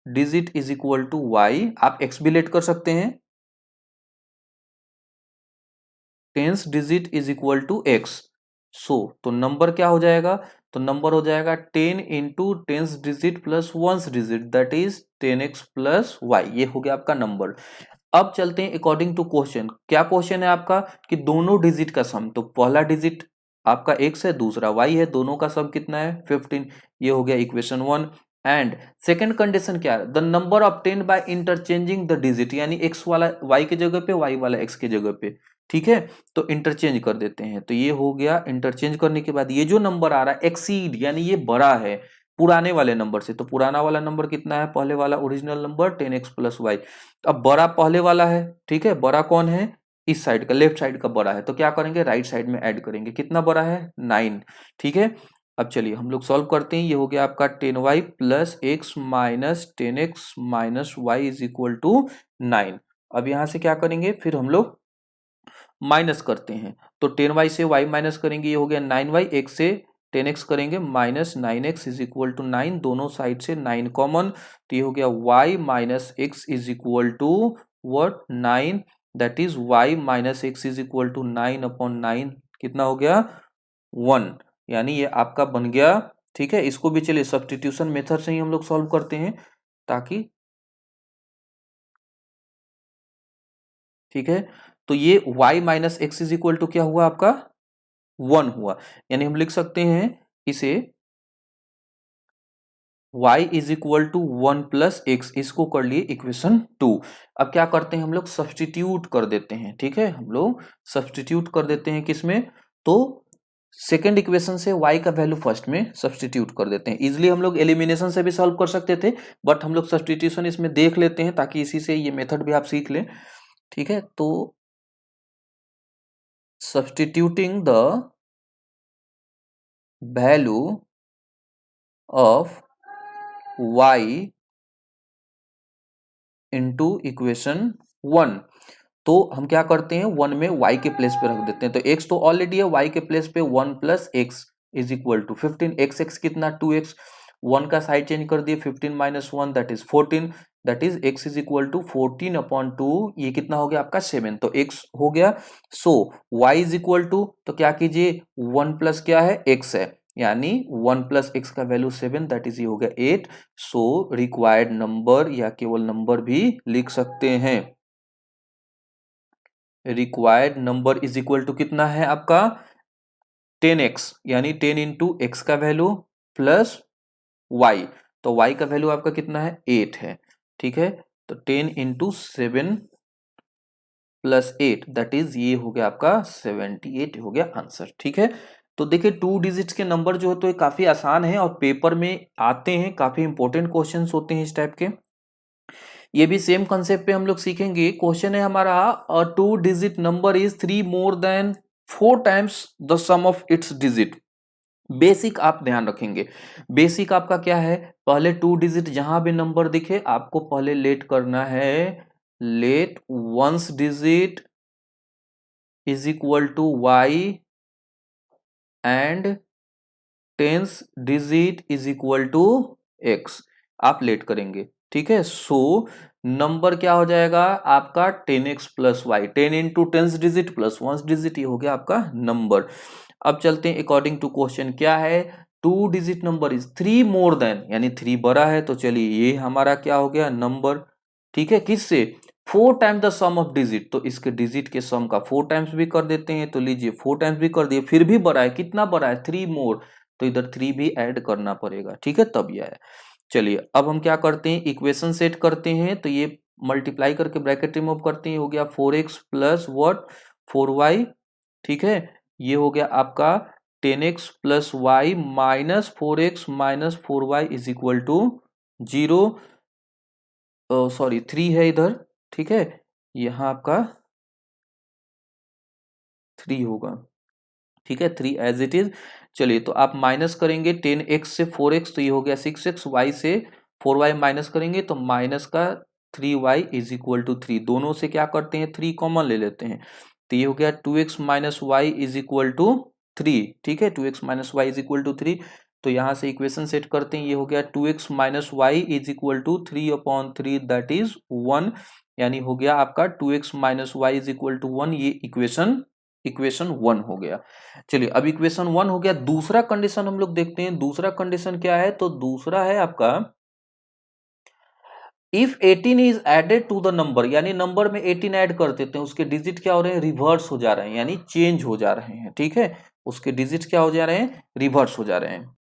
digit is equal to y, आप एक्स भी लेट कर सकते हैं, tens digit is equal to x. So तो नंबर क्या हो जाएगा, तो नंबर हो जाएगा 10 into tens digit plus ones digit, that is 10x plus y, ये हो गया आपका नंबर। अब चलते हैं अकॉर्डिंग टू क्वेश्चन। क्या क्वेश्चन है आपका कि दोनों डिजिट का सम, तो पहला डिजिट आपका x है, दूसरा y है, दोनों का सम कितना है, 15। ये हो गया इक्वेशन 1। एंड सेकंड कंडीशन क्या है, the number obtained by interchanging the digit, यानी x वाला y के जगह पे, y वाला x के जगह पे। ठीक है, तो इंटरचेंज कर देते हैं, तो ये हो गया। इंटरचेंज करने के बाद ये जो नंबर आ रहा है एक्सीड, यानी ये बड़ा है पुराने वाले नंबर से, तो पुराना वाला नंबर कितना है, पहले वाला original number 10x plus Y. अब बड़ा पहले वाला है, ठीक है, बड़ा कौन है, इस साइड का, लेफ्ट साइड का बड़ा है, तो क्या करेंगे, राइट साइड में ऐड करेंगे। कितना बड़ा है, 9। ठीक है, अब चलिए हम लोग सॉल्व करते हैं। ये हो गया आपका 10y plus x minus 10x minus y is equal to 9। अब यहां से क्या करेंगे, फिर हम लोग माइनस करते हैं, तो 10y से y माइनस करेंगे, ये हो गया 9y, एक से 10x करेंगे, minus 9x is equal to 9, दोनों साइड से 9 कॉमन, तो ये हो गया y minus x is equal to what, 9, that is y minus x is equal to 9 upon 9, कितना हो गया, 1, यानी ये आपका बन गया। ठीक है, इसको भी चलिए सब्स्टिट्यूशन मेथड से ही हम लोग सॉल्व करते हैं ताकि, ठीक है, तो ये y minus x is equal to क्या हुआ आपका, 1 हुआ, यानी हम लिख सकते हैं इसे y is equal to 1 plus x, इसको कर लिए इक्वेशन 2। अब क्या करते हैं हम लोग, सब्स्टिट्यूट कर देते हैं। ठीक है, हम लोग सब्स्टिट्यूट कर देते हैं किसमें, तो सेकेंड इक्वेशन से y का वैल्यू फर्स्ट में सब्स्टिट्यूट कर देते हैं। इजिली हम लोग एलिमिनेशन से भी सॉल्व कर सकते थे, बट हम लोग सब्स्टिट्यूशन इसमें देख लेते हैं ताकि इसी से ये मेथड भी आप सीख लें। ठीक है, तो substituting the value of y into equation 1, तो हम क्या करते हैं, 1 में y के प्लेस पे रख देते हैं, तो x तो ऑलरेडी है, y के प्लेस पे 1 plus x is equal to 15, x कितना 2x, 1 का साइड चेंज कर दिए, 15 minus 1 that is 14, that is x is equal to 14/2, ये कितना हो गया आपका 7, तो x हो गया। सो y इज इक्वल टू, तो क्या कीजिए 1 प्लस क्या है x है, यानी 1 प्लस x का वैल्यू 7, दैट इज ये हो गया 8। सो रिक्वायर्ड नंबर या केवल नंबर भी लिख सकते हैं। Required number is equal to कितना है आपका 10x, यानी 10 इंटू एक्स का वैल्यू प्लस y, तो y का वैल्यू आपका कितना है 8 है, ठीक है। तो 10 इंटू 7 प्लस 8, दैट इज ये हो गया आपका 78 हो गया आंसर, ठीक है। तो देखिए 2 डिजिट्स के नंबर जो है तो ये काफी आसान है और पेपर में आते हैं, काफी इंपॉर्टेंट क्वेश्चंस होते हैं इस टाइप के। ये भी सेम कंसेप्ट पे हम लोग सीखेंगे। क्वेश्चन है हमारा, a 2 digit number is 3 more than 4 times the sum of its digit. Basic आप ध्यान रखेंगे, बेसिक आपका क्या है, पहले 2 डिजिट जहां भी नंबर दिखे आपको पहले लेट करना है, let ones digit is equal to y and tens digit is equal to x, आप लेट करेंगे, ठीक है। सो नंबर क्या हो जाएगा आपका 10x plus y, 10 into tens digit plus ones digit, ये हो गया आपका नंबर। अब चलते हैं अकॉर्डिंग टू क्वेश्चन, क्या है 2 digit number is 3 more then, यानी 3 बड़ा है, तो चलिए ये हमारा क्या हो गया नंबर, ठीक है, किससे 4 time the sum of digit, तो इसके डिजिट के सम का 4 टाइम्स भी कर देते हैं, तो लीजिए 4 टाइम्स भी कर दिए, फिर भी बड़ा है, कितना बड़ा है 3 मोर, तो इधर 3 भी ऐड करना पड़ेगा, ठीक है, तब ये है। चलिए अब हम क्या करते हैं, इक्वेशन सेट करते हैं, तो ये मल्टीप्लाई करके ब्रैकेट रिमूव करते हैं, हो गया 4x प्लस वॉट 4y, ठीक है। ये हो गया आपका 10x plus y minus 4x minus 4y is equal to 0, sorry 3 है इधर, ठीक है, यहाँ आपका 3 होगा, ठीक है, 3 एज इट इज। चलिए तो आप माइनस करेंगे 10x से 4x, तो ये हो गया 6x, y से 4y माइनस करेंगे तो माइनस का 3y इज इक्वल टू 3, दोनों से क्या करते हैं 3 कॉमन ले लेते हैं, तो ये हो गया 2x minus y is equal to 3, ठीक है, 2x minus y is equal to 3। तो यहाँ से इक्वेशन सेट करते हैं, ये हो गया 2x minus y is equal to 3/3, that is 1, यानी हो गया आपका 2x minus y is equal to 1, ये इक्वेशन 1 हो गया। चलिए अब इक्वेशन 1 हो गया, दूसरा कंडीशन हम लोग देखते हैं, दूसरा कंडीशन क्या है, तो दूसरा है आपका if 18 is added to the number, यानी नंबर में 18 ऐड कर देते हैं, उसके डिजिट क्या हो रहे हैं रिवर्स हो जा रहे हैं, यानी चेंज हो जा रहे हैं, ठीक है, उसके डिजिट क्या हो जा रहे हैं रिवर्स हो जा रहे हैं।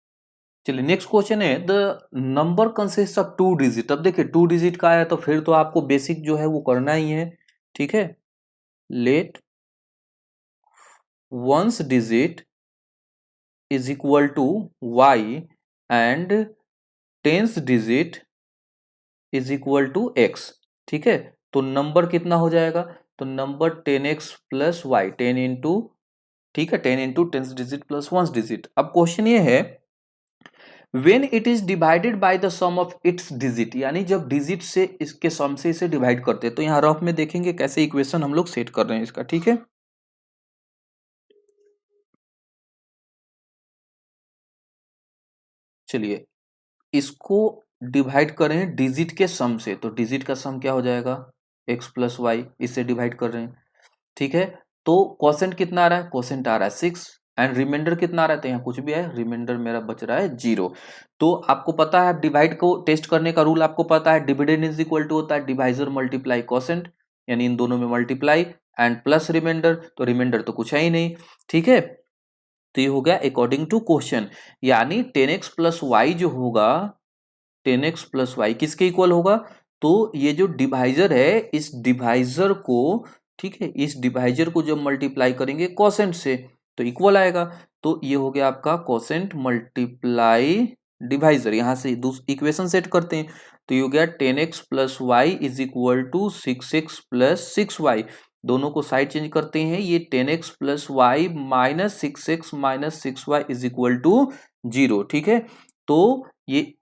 चलिए नेक्स्ट क्वेश्चन है, the number consist of 2 digit. अब देखिए 2 डिजिट का है तो फिर तो आपको बेसिक जो है वो करना ही है, ठीक है, let ones digit is equal to y and tens digit is equal to x, ठीक है। तो नंबर कितना हो जाएगा, तो number 10x plus y, 10 into, ठीक है, 10 into tens digit plus ones digit. अब क्वेश्चन ये है when it is divided by the sum of its digit, यानी जब डिजिट से इसके सम से इसे डिवाइड करते हैं, तो यहाँ रफ में देखेंगे कैसे इक्वेशन हम लोग सेट कर रहे हैं इसका, ठीक है। चलिए इसको डिवाइड करें डिजिट के सम से, तो डिजिट का सम क्या हो जाएगा x प्लस वाई, इससे डिवाइड कर रहे हैं, ठीक है। तो क्वोशेंट कितना आ रहा है, क्वोशेंट आ रहा है 6 एंड रिमाइंडर कितना आ रहा है, तो यहाँ कुछ भी है, रिमाइंडर मेरा बच रहा है 0। तो आपको पता है डिवाइड को टेस्ट करने का रूल आपको पता है, डिविडेंड इज इक्वल टू होता है डिवाइजर मल्टीप्लाई क्वोशेंट, यानी इन दोनों में मल्टीप्लाई एंड प्लस रिमाइंडर, तो रिमाइंडर तो कुछ है ही नहीं, ठीक है। तो ये हो गया अकॉर्डिंग टू क्वेश्चन, यानी 10x प्लस वाई जो होगा 10x प्लस वाई किसके इक्वल होगा, तो ये जो डिवाइजर है इस डिवाइजर को, ठीक है, इस डिवाइजर को जब मल्टीप्लाई करेंगे कोसेंट से तो इक्वल आएगा, तो ये हो गया आपका कोसेंट मल्टीप्लाई डिवाइजर। यहां से इक्वेशन सेट करते हैं, तो ये हो गया 10x plus y is equal to 6x plus 6y, दोनों को साइड चेंज करते हैं, ये 10x plus y minus 6x minus 6y is equal to 0, ठीक है। तो ये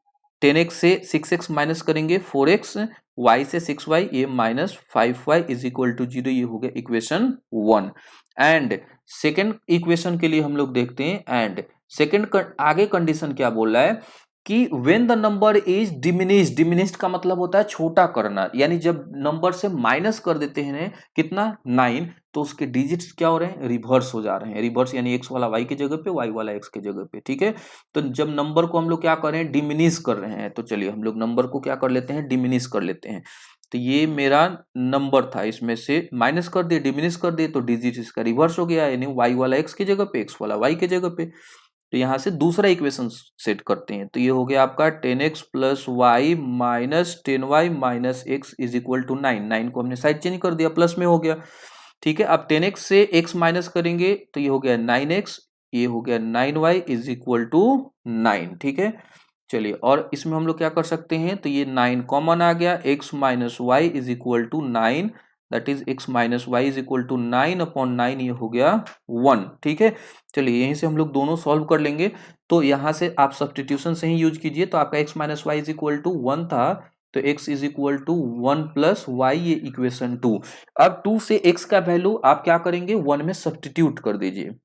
10x से 6x माइनस करेंगे 4x, y से 6y, ये minus 5y is equal to 0, ये हो गया इक्वेशन 1। एंड सेकेंड इक्वेशन के लिए हम लोग देखते हैं, एंड सेकेंड आगे कंडीशन क्या बोल रहा है, कि when the number is diminished, diminished का मतलब होता है छोटा करना, यानी जब नंबर से माइनस कर देते हैं कितना 9, तो उसके डिजिट्स क्या हो रहे हैं, रिवर्स हो जा रहे हैं। रिवर्स यानी एक्स वाला वाई की जगह पे, वाई वाला एक्स की जगह पे, ठीक है। तो जब नंबर को हम लोग क्या कर रहे हैं, डिमिनिश कर रहे हैं, तो चलिए हम लोग नंबर को क्या कर लेते हैं, डिमिनिश कर लेते हैं। तो ये मेरा नंबर था, इसमें से माइनस कर दिए, डिमिनिश कर दिए, तो डिजिट इसका रिवर्स हो गया, यानी वाई वाला एक्स की जगह पे, एक्स वाला वाई की जगह पे। तो यहां से दूसरा इक्वेशन सेट करते हैं, तो ये हो गया आपका 10x plus y minus 10y minus x is equal to 9। 9 को हमने साइड चेंज कर दिया, प्लस में हो गया, ठीक है। अब 10x से x माइनस करेंगे तो ये हो गया 9x, ये हो गया 9y इज इक्वल टू 9, ठीक है। चलिए, और इसमें हम लोग क्या कर सकते हैं, तो ये 9 कॉमन आ गया, x minus y is equal to 9, that is x minus y is equal to 9 upon 9, ये हो गया 1, ठीक है। चलिए यहीं से हम लोग दोनों सॉल्व कर लेंगे, तो यहां से आप सब्स्टिट्यूशन से ही यूज कीजिए, तो आपका x minus y is equal to 1 था, तो x is equal to 1 plus y, ये इक्वेशन 2। अब 2 से x का वैल्यू आप क्या करेंगे, 1 में सब्स्टिट्यूट कर दीजिए।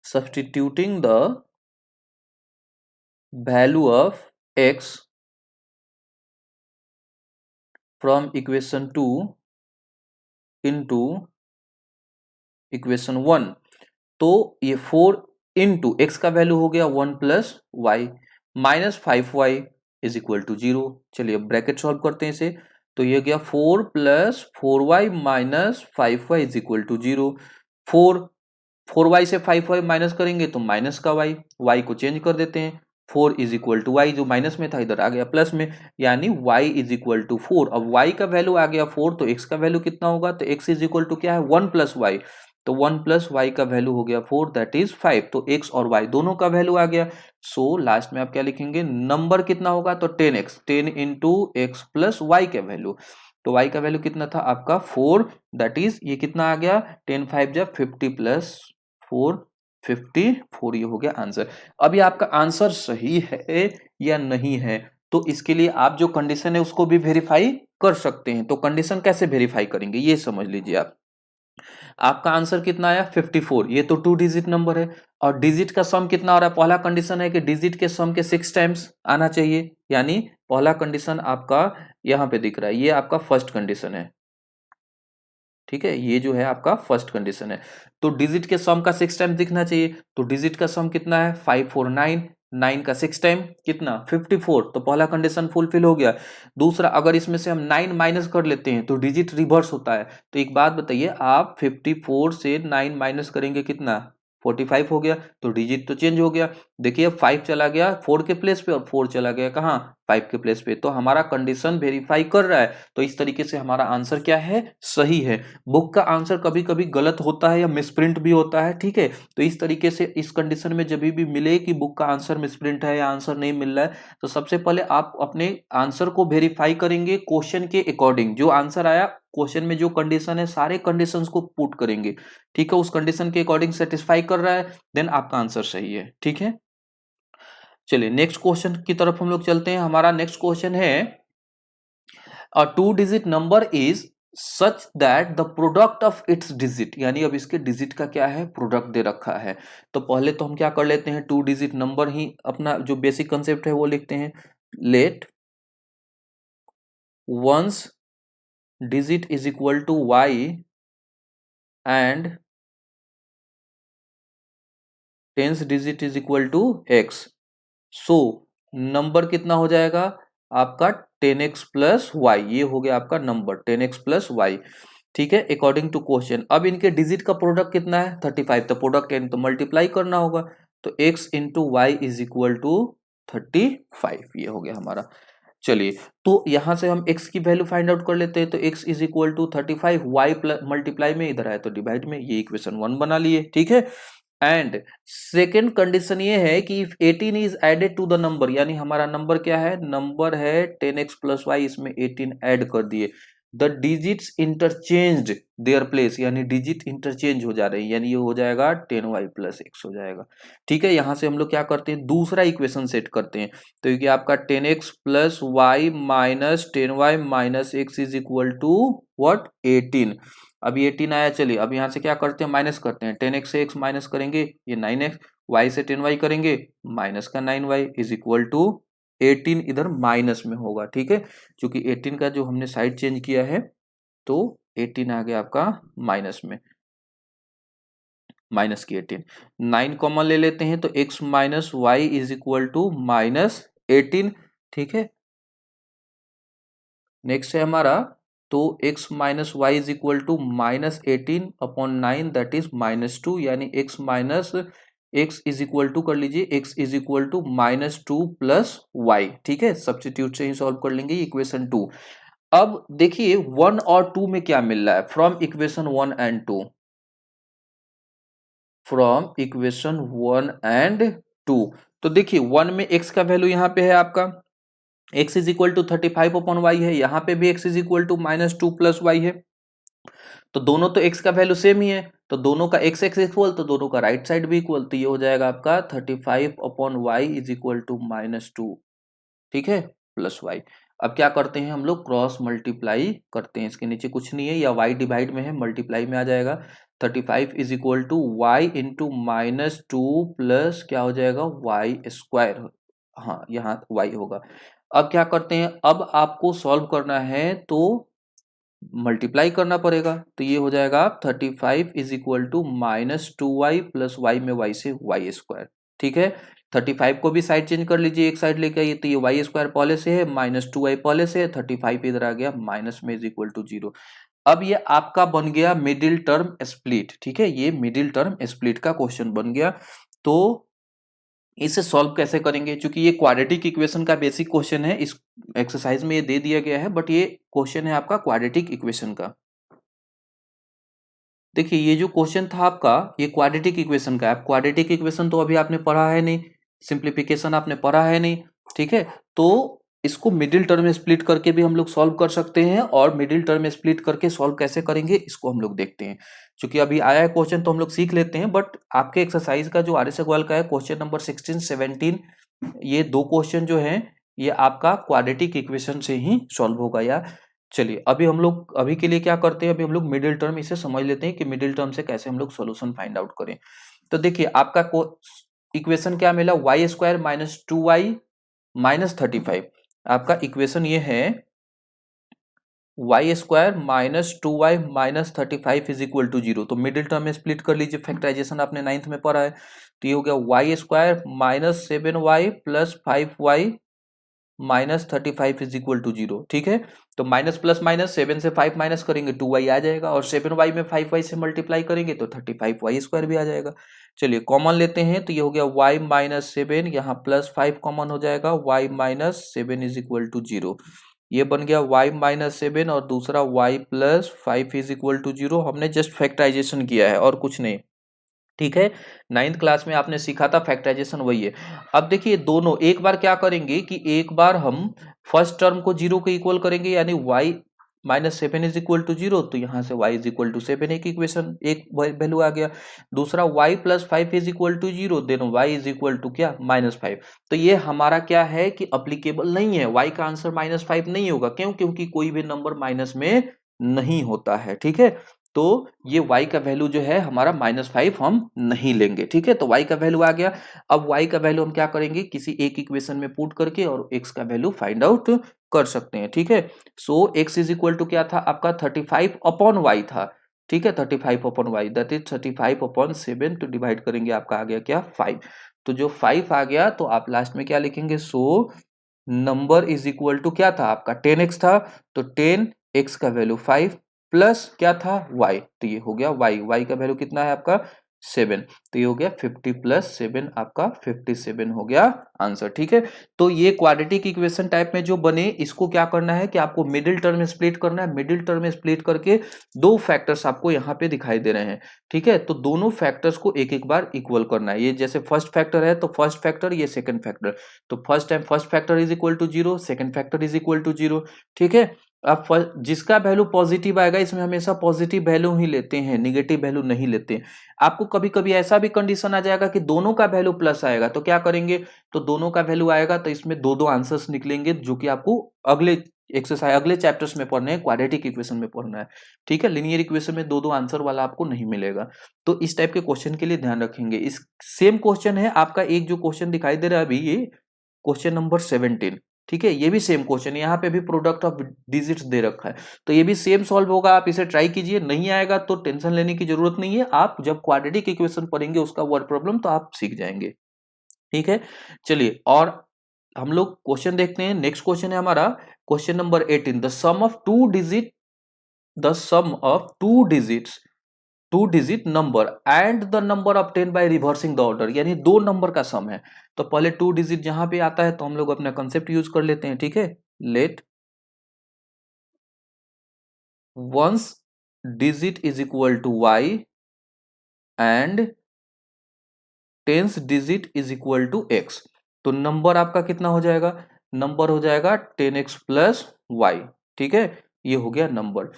Substituting the value of x from equation 2 into equation 1, तो ये 4 इंटू एक्स का वैल्यू हो गया 1 plus y minus 5y is equal to 0। चलिए अब ब्रैकेट सॉल्व करते हैं इसे, तो ये गया 4 plus 4y minus 5y is equal to 0। 4y से 5y माइनस करेंगे तो माइनस का y को चेंज कर देते हैं, 4 इज इक्वल टू वाई, जो माइनस में था इधर आ गया प्लस में, यानी y इज इक्वल टू 4। अब y का वैल्यू आ गया 4, तो x का वैल्यू कितना होगा, तो x इज इक्वल टू क्या है, 1 प्लस वाई, तो 1 प्लस वाई का वैल्यू हो गया 4, दैट इज 5। तो x और y दोनों का वैल्यू आ गया। सो लास्ट में आप क्या लिखेंगे, नंबर कितना होगा, तो 10x, 10 into x plus y का वैल्यू, तो y का वैल्यू कितना था आपका 4, दैट इज ये कितना आ गया, 10 5 जा 50 प्लस 4, 54, ये हो गया आंसर। अब ये आपका आंसर सही है या नहीं है, तो इसके लिए आप जो कंडीशन है उसको भी वेरीफाई कर सकते हैं। तो कंडीशन कैसे वेरीफाई करेंगे, ये समझ लीजिए आप। आपका आंसर कितना आया 54, ये तो 2 डिजिट नंबर है, और डिजिट का सम कितना आ रहा है, पहला कंडीशन है कि डिजिट के सम के 6 टाइम्स आना चाहिए, यानी पहला कंडीशन आपका यहां पे दिख रहा है, ये आपका फर्स्ट कंडीशन है, ठीक है। ये जो है आपका फर्स्ट कंडीशन है, तो डिजिट के सम का 6 टाइम दिखना चाहिए, तो डिजिट का सम कितना है 5 4 9, 9 का 6 टाइम कितना 54, तो पहला कंडीशन फुलफिल हो गया। दूसरा, अगर इसमें से हम 9 माइनस कर लेते हैं तो डिजिट रिवर्स होता है, तो एक बात बताइए, आप 54 से 9 माइनस करेंगे कितना 45 हो गया, तो डिजिट तो चेंज हो गया। देखिए 5 चला गया 4 के प्लेस पे, और 4 चला गया कहाँ 5 के प्लेस पे, तो हमारा कंडीशन वेरीफाई कर रहा है। तो इस तरीके से हमारा आंसर क्या है, सही है। बुक का आंसर कभी कभी गलत होता है या मिसप्रिंट भी होता है, ठीक है। तो इस तरीके से इस कंडीशन में जब भी मिले कि बुक का आंसर मिसप्रिंट है या आंसर नहीं मिल रहा है, तो सबसे पहले आप अपने आंसर को वेरीफाई करेंगे क्वेश्चन के अकॉर्डिंग, जो आंसर आया क्वेश्चन में जो कंडीशन है सारे कंडीशंस को पुट करेंगे, ठीक है। उस कंडीशन के अकॉर्डिंग सेटिस्फाई कर रहा है, देन आपका आंसर सही है, ठीक है। चलिए नेक्स्ट क्वेश्चन की तरफ हम लोग चलते हैं। हमारा नेक्स्ट क्वेश्चन है, अ 2 digit number is such that the product of its digit, यानी अब इसके डिजिट का क्या है, प्रोडक्ट दे रखा है। तो पहले तो हम क्या कर लेते हैं, 2 डिजिट नंबर ही अपना जो बेसिक कंसेप्ट है वो लिखते हैं। Let ones digit is equal to y and tens digit is equal to x, so number कितना हो जाएगा आपका 10x प्लस वाई, ये हो गया आपका नंबर 10x प्लस वाई, ठीक है, अकॉर्डिंग टू क्वेश्चन। अब इनके डिजिट का प्रोडक्ट कितना है 35, तो प्रोडक्ट यानी तो मल्टीप्लाई करना होगा, तो x into y is equal to 35, ये हो गया हमारा। चलिए, तो यहां से हम x की वैल्यू फाइंड आउट कर लेते हैं, तो x is equal to 35, y multiply में इधर आए तो डिवाइड में, ये इक्वेशन 1 बना लिए, ठीक है। एंड सेकेंड कंडीशन ये है कि if 18 is added to the number, यानी हमारा नंबर क्या है, नंबर है 10x प्लस वाई, इसमें 18 ऐड कर दिए, the digits interchanged their place, यानी डिजिट इंटरचेंज हो जा रही है, यानी ये हो जाएगा 10y प्लस एक्स हो जाएगा, ठीक है। यहां से हम लोग क्या करते हैं, दूसरा इक्वेशन सेट करते हैं, तो ये आपका 10x plus y minus 10y minus x is equal to what 18। अब ये 18 आया, चलिए अब यहाँ से क्या करते हैं, माइनस करते हैं, 10x से x माइनस करेंगे ये 9x, y से 10y करेंगे माइनस का 9y इज इक्वल टू 18, इधर माइनस में होगा, ठीक है, क्योंकि 18 का जो हमने साइड चेंज किया है तो 18 आ गया आपका माइनस में, माइनस की 18, 9 कॉमन ले लेते हैं तो x minus y is equal to minus 18, ठीक है। नेक्स्ट है हमारा, तो x minus y is equal to minus 18 upon 9 that is minus 2, यानी x minus x is equal to कर लीजिए, x is equal to minus 2 plus y, ठीक है, सब्स्टिट्यूट से ही सॉल्व कर लेंगे इक्वेशन 2। अब देखिए 1 और 2 में क्या मिल रहा है, from equation 1 and 2, from equation 1 and 2, तो देखिए 1 में x का वैल्यू यहाँ पे है आपका x is equal to 35 upon y है, यहाँ पे भी x is equal to minus 2 plus y है, तो दोनों तो x का वैल्यू सेम ही है, तो दोनों का x x इक्वल, तो दोनों का राइट साइड भी इक्वल, तो ये हो जाएगा आपका 35 upon y is equal to minus 2, ठीक है, प्लस वाई। अब क्या करते हैं हम लोग, क्रॉस मल्टीप्लाई करते हैं, इसके नीचे कुछ नहीं है, या y डिवाइड में है, मल्टीप्लाई में आ जाएगा, 35 is equal to y into minus 2 plus क्या हो जाएगा वाई स्क्वायर, हाँ यहाँ y होगा। अब क्या करते हैं, अब आपको सॉल्व करना है तो मल्टीप्लाई करना पड़ेगा, तो ये हो जाएगा 35 is equal to minus 2y plus y में y से वाई स्क्वायर, ठीक है। 35 को भी साइड चेंज कर लीजिए, एक साइड लेके आइए, तो ये वाई स्क्वायर पहले से है, माइनस 2y पहले से है, 35 इधर आ गया माइनस में इज इक्वल टू 0। अब ये आपका बन गया मिडिल टर्म स्प्लिट, ठीक है, ये मिडिल टर्म स्प्लिट का क्वेश्चन बन गया। तो इसे सॉल्व कैसे करेंगे, क्योंकि ये क्वाड्रेटिक इक्वेशन का बेसिक क्वेश्चन है, इस एक्सरसाइज में ये दे दिया गया है, बट ये क्वेश्चन है आपका क्वाड्रेटिक इक्वेशन का। देखिए ये जो क्वेश्चन था आपका, ये क्वाड्रेटिक इक्वेशन का है, क्वाड्रेटिक इक्वेशन तो अभी आपने पढ़ा है नहीं, सिंप्लीफिकेशन आपने पढ़ा है नहीं, ठीक है, तो इसको मिडिल टर्म में स्प्लिट करके भी हम लोग सॉल्व कर सकते हैं, और मिडिल टर्म में स्प्लिट करके सॉल्व कैसे करेंगे इसको हम लोग देखते हैं। क्योंकि अभी आया है क्वेश्चन तो हम लोग सीख लेते हैं, बट आपके एक्सरसाइज का जो आर एस अग्रवाल का है क्वेश्चन नंबर 16 17, ये दो क्वेश्चन जो है ये आपका क्वाड्रेटिक इक्वेशन से ही सॉल्व होगा। या चलिए अभी हम लोग अभी के लिए क्या करते हैं, अभी हम लोग मिडिल टर्म इसे समझ लेते हैं कि मिडिल टर्म से कैसे हम लोग सॉल्यूशन फाइंड आउट करें। तो देखिए आपका इक्वेशन क्या मिला, Y square minus 2y minus 35, आपका इक्वेशन ये है y square minus 2y minus 35 is equal to 0। तो मिडिल टर्म में स्प्लिट कर लीजिए, फैक्टराइजेशन आपने 9th में पढ़ा है, तो ये हो गया y square minus 7y plus 5y minus 35 is equal to 0, ठीक है। तो माइनस प्लस माइनस, 7 से 5 माइनस करेंगे 2y आ जाएगा, और 7y में 5y से मल्टीप्लाई करेंगे तो 35y स्क्वायर भी आ जाएगा। चलिए कॉमन लेते हैं, तो ये हो गया y माइनस 7, यहाँ प्लस 5 कॉमन हो जाएगा, y minus 7 is equal to 0, ये बन गया y माइनस 7 और दूसरा y plus 5 is equal to 0। हमने जस्ट फैक्टराइजेशन किया है और कुछ नहीं, ठीक है, 9th क्लास में आपने सीखा था फैक्टराइजेशन, वही है। अब देखिए दोनों एक बार क्या करेंगे कि एक बार हम फर्स्ट टर्म को 0 के इक्वल करेंगे, यानी y minus 7 is equal to 0, तो यहाँ से y इज इक्वल टू 7 एक इक्वेशन एक वैल्यू आ गया। दूसरा y plus 5 is equal to 0, then y is equal to क्या माइनस 5। तो ये हमारा क्या है कि अप्लीकेबल नहीं है, y का आंसर माइनस 5 नहीं होगा, क्यों, क्योंकि कोई भी नंबर माइनस में नहीं होता है, ठीक है। तो ये y का वैल्यू जो है हमारा माइनस 5 हम नहीं लेंगे, ठीक है, तो y का वैल्यू आ गया। अब y का वैल्यू हम क्या करेंगे, किसी एक इक्वेशन में पुट करके और x का वैल्यू फाइंड आउट कर सकते हैं, ठीक है। सो x इज इक्वल टू क्या था आपका 35 अपॉन वाई था, ठीक है, 35 upon y that is 35 upon 7, तो डिवाइड करेंगे आपका आ गया क्या 5, तो जो 5 आ गया तो आप लास्ट में क्या लिखेंगे, so number is equal to क्या था आपका 10x था, तो 10x का वैल्यू 5 प्लस क्या था y, तो ये हो गया y का वैल्यू कितना है आपका 7, तो ये हो गया 50 प्लस 7 आपका 57 हो गया आंसर, ठीक है। तो ये क्वाड्रेटिक इक्वेशन टाइप में जो बने, इसको क्या करना है कि आपको मिडिल टर्म में स्प्लिट करना है, मिडिल टर्म में स्प्लिट करके दो फैक्टर्स आपको यहाँ पे दिखाई दे रहे हैं, ठीक है, तो दोनों फैक्टर्स को एक एक बार इक्वल करना है। ये जैसे फर्स्ट फैक्टर है तो फर्स्ट फैक्टर, ये सेकंड फैक्टर, तो first time first factor is equal to 0, second factor is equal to 0, ठीक है। अब जिसका वैल्यू पॉजिटिव आएगा इसमें हमेशा पॉजिटिव वैल्यू ही लेते हैं, निगेटिव वैल्यू नहीं लेते। आपको कभी कभी ऐसा भी कंडीशन आ जाएगा कि दोनों का वैल्यू प्लस आएगा, तो क्या करेंगे, तो दोनों का वैल्यू आएगा तो इसमें दो दो आंसर्स निकलेंगे जो कि आपको अगले एक्सरसाइज अगले चैप्टर्स में पढ़ने हैं, क्वाड्रेटिक इक्वेशन में पढ़ना है, ठीक है। लिनियर इक्वेशन में दो दो आंसर वाला आपको नहीं मिलेगा, तो इस टाइप के क्वेश्चन के लिए ध्यान रखेंगे। इस सेम क्वेश्चन है आपका, एक जो क्वेश्चन दिखाई दे रहा है अभी, ये क्वेश्चन नंबर 17, ठीक है। ये भी सेम क्वेश्चन, यहाँ पे भी प्रोडक्ट ऑफ डिजिट्स दे रखा है, तो ये भी सेम सॉल्व होगा। आप इसे ट्राई कीजिए, नहीं आएगा तो टेंशन लेने की जरूरत नहीं है, आप जब क्वाड्रेटिक इक्वेशन पढ़ेंगे उसका वर्ड प्रॉब्लम तो आप सीख जाएंगे, ठीक है। चलिए और हम लोग क्वेश्चन देखते हैं। नेक्स्ट क्वेश्चन है हमारा question number 18, the sum of two digit number and the number obtain by reversing the order, यानी दो नंबर का सम है। तो पहले टू डिजिट जहां पे आता है तो हम लोग अपना कंसेप्ट यूज कर लेते हैं, ठीक है। Let ones digit is equal to y and tens digit is equal to x, तो नंबर आपका कितना हो जाएगा, नंबर हो जाएगा 10x प्लस वाई, ठीक है। ये हो गया नंबर।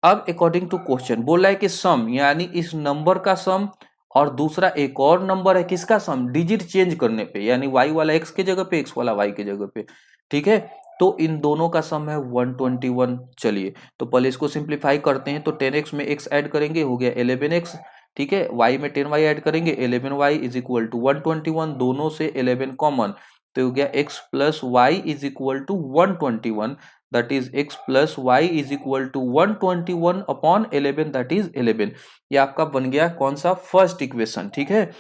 अब अकॉर्डिंग टू क्वेश्चन बोल रहा है कि सम, यानी इस नंबर का सम और दूसरा एक और नंबर है किसका सम, डिजिट चेंज करने पे, यानी y वाला x की जगह पे, x वाला y की जगह पे, ठीक है। तो इन दोनों का सम है 121। चलिए तो पहले इसको सिंप्लीफाई करते हैं, तो 10x में x ऐड करेंगे हो गया 11x, ठीक है। y में 10y ऐड करेंगे 11y इज इक्वल टू 121, दोनों से 11 कॉमन, तो हो गया x plus y is equal to 121, that is x plus y is equal to 121 upon 11, that is 11। ये आपका बन गया कौन सा, फर्स्ट इक्वेशन, ठीक है।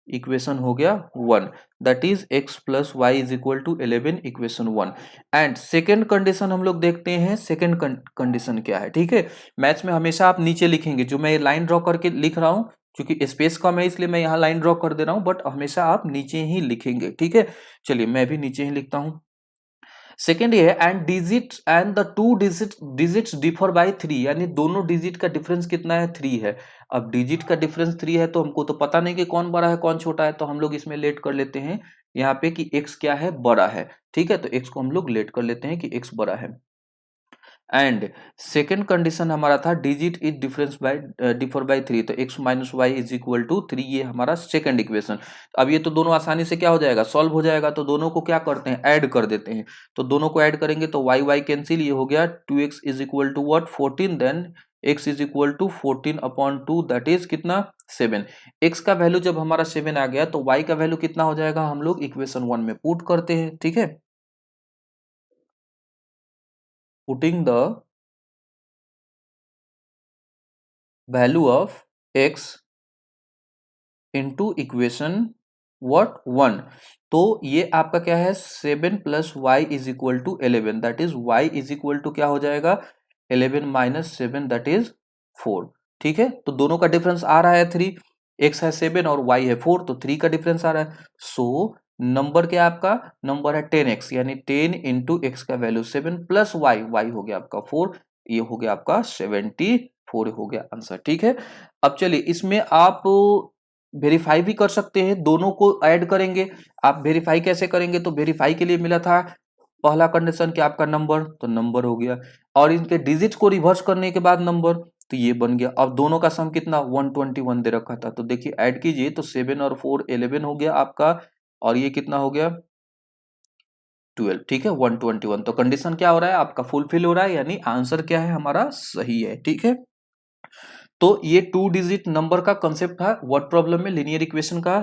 इक्वेशन हो गया 1, that is x plus y is equal to 11, equation 1। And second condition हम लोग देखते हैं, सेकेंड कंडीशन क्या है, ठीक है। मैथ्स में हमेशा आप नीचे लिखेंगे, जो मैं लाइन ड्रॉ करके लिख रहा हूं, क्योंकि स्पेस कम है इसलिए मैं यहाँ लाइन ड्रॉ कर दे रहा हूं, बट हमेशा आप नीचे ही लिखेंगे, ठीक है। चलिए मैं भी नीचे ही लिखता हूं। सेकेंड ये है and digit and the two digits differ by 3, यानी दोनों डिजिट का डिफरेंस कितना है, 3 है। अब डिजिट का डिफरेंस 3 है तो हमको तो पता नहीं कि कौन बड़ा है कौन छोटा है, तो हम लोग इसमें लेट कर लेते हैं यहाँ पे कि x क्या है, बड़ा है, ठीक है। तो x को हम लोग लेट कर लेते हैं कि x बड़ा है। एंड सेकेंड कंडीशन हमारा था डिजिट इज डिफर बाय 3, तो x minus y is equal to 3, ये हमारा सेकेंड इक्वेशन। अब ये तो दोनों आसानी से क्या हो जाएगा, सॉल्व हो जाएगा, तो दोनों को क्या करते हैं, ऐड कर देते हैं। तो दोनों को ऐड करेंगे तो वाई वाई कैंसिल, ये हो गया 2x is equal to what 14, then x is equal to 14 upon 2, that is कितना 7। x का वैल्यू जब हमारा 7 आ गया तो y का वैल्यू कितना हो जाएगा, हम लोग इक्वेशन 1 में पुट करते हैं, ठीक है। Putting the value of x into equation what 1, तो ये आपका क्या है 7 plus y is equal to 11, that is y is equal to क्या हो जाएगा 11 माइनस 7, दैट इज 4, ठीक है। तो दोनों का डिफरेंस आ रहा है 3, x है 7 और y है 4, तो 3 का डिफरेंस आ रहा है। सो नंबर क्या आपका, नंबर है 10x, यानी 10 इंटू एक्स का वैल्यू 7 प्लस y हो गया आपका 4, ये हो गया आपका 74 हो गया आंसर, ठीक है। अब चलिए इसमें आप वेरीफाई भी कर सकते हैं, दोनों को ऐड करेंगे। आप वेरीफाई कैसे करेंगे, तो वेरीफाई के लिए मिला था पहला कंडीशन कि आपका नंबर, तो नंबर हो गया, और इनके डिजिट को रिवर्स करने के बाद नंबर, तो ये बन गया। अब दोनों का सम कितना 121 दे रखा था, तो देखिए ऐड कीजिए तो 7 और 4 11 हो गया आपका, और ये कितना हो गया 12, ठीक है 121। तो कंडीशन क्या हो रहा है आपका, फुलफिल हो रहा है, यानी आंसर क्या है हमारा सही है, ठीक है। तो ये टू डिजिट नंबर का कंसेप्ट था वर्ड प्रॉब्लम में लिनियर इक्वेशन का।